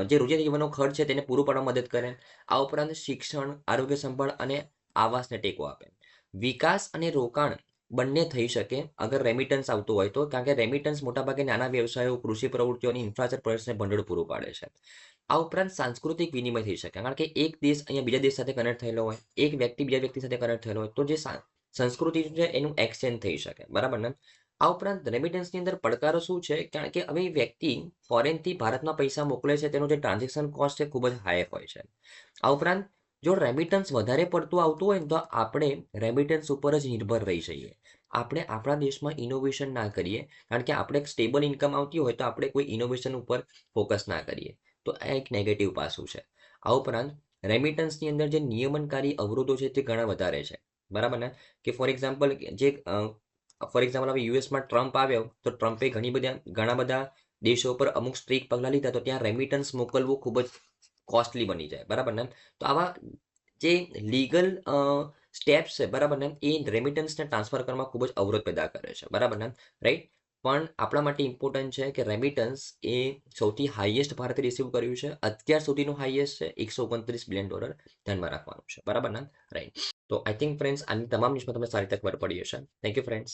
જે રોજિંદા જીવનનો ખર્ચ છે તેને પૂરું પાડવા મદદ કરે. આ ઉપરાંત શિક્ષણ, આરોગ્ય સંભાળ અને આવાસને ટેકો આપે. વિકાસ અને રોકાણ બંને થઈ શકે અગર રેમિટન્સ આવતું હોય તો, કારણ કે રેમિટન્સ મોટાભાગે નાના વ્યવસાયો, કૃષિ પ્રવૃત્તિઓ અને ઇન્ફ્રાસ્ટ્રક્ચર પ્રોજેક્ટ્સને ભંડોળ પૂરું પાડે છે. આ ઉપરાંત સાંસ્કૃતિક વિનિમય થઈ શકે, કારણ કે એક દેશ અહીંયા બીજા દેશ સાથે કનેક્ટ થયેલો હોય, એક વ્યક્તિ બીજા વ્યક્તિ સાથે કનેક્ટ થયેલો હોય, તો જે સંસ્કૃતિ છે એનું એક્સચેન્જ થઈ શકે, બરાબર ને? આ ઉપરાંત રેમિટન્સની અંદર પડકારો શું છે? કારણ કે હવે વ્યક્તિ ફોરેનથી ભારતમાં પૈસા મોકલે છે તેનો જે ટ્રાન્ઝેક્શન કોસ્ટ છે ખૂબ જ હાઈ હોય છે. આ ઉપરાંત જો રેમિટન્સ વધારે પડતું આવતું હોય ને તો આપણે રેમિટન્સ ઉપર જ નિર્ભર રહી જઈએ. આપણે આપણા દેશમાં ઇનોવેશન ના કરીએ, કારણ કે આપણે એક સ્ટેબલ ઇન્કમ આવતી હોય તો આપણે કોઈ ઇનોવેશન ઉપર ફોકસ ના કરીએ. તો આ એક નેગેટિવ પાસું છે. આ ઉપરાંત રેમિટન્સની અંદર જે નિયમનકારી અવરોધો છે તે ઘણા વધારે છે, બરાબર ને? કે ફોર એક્ઝામ્પલ હવે યુએસમાં ટ્રમ્પ આવ્યો તો ટ્રમ્પે ઘણા બધા દેશો પર અમુક સ્ટ્રીક પગલાં લીધા, તો ત્યાં રેમિટન્સ મોકલવું ખૂબ જ કોસ્ટલી બની જાય, બરાબર ને? તો આવા જે લીગલ સ્ટેપ્સ છે, બરાબર ને, એ રેમિટન્સને ટ્રાન્સફર કરવામાં ખૂબ જ અવરોધ પેદા કરે છે, બરાબર ને? રાઈટ. પણ આપણા માટે ઇમ્પોર્ટન્ટ છે કે રેમિટન્સ એ સૌથી હાઈએસ્ટ ભારતે રિસીવ કર્યું છે, અત્યાર સુધીનું હાઈએસ્ટ છે $129 બિલિયન, ધ્યાનમાં રાખવાનું છે, બરાબર ને? રાઈટ. તો આઈ થિંક ફ્રેન્ડ્સ આની તમામ ન્યૂઝમાં તમને સારી રીતે ખબર પડી હશે. Thank you friends.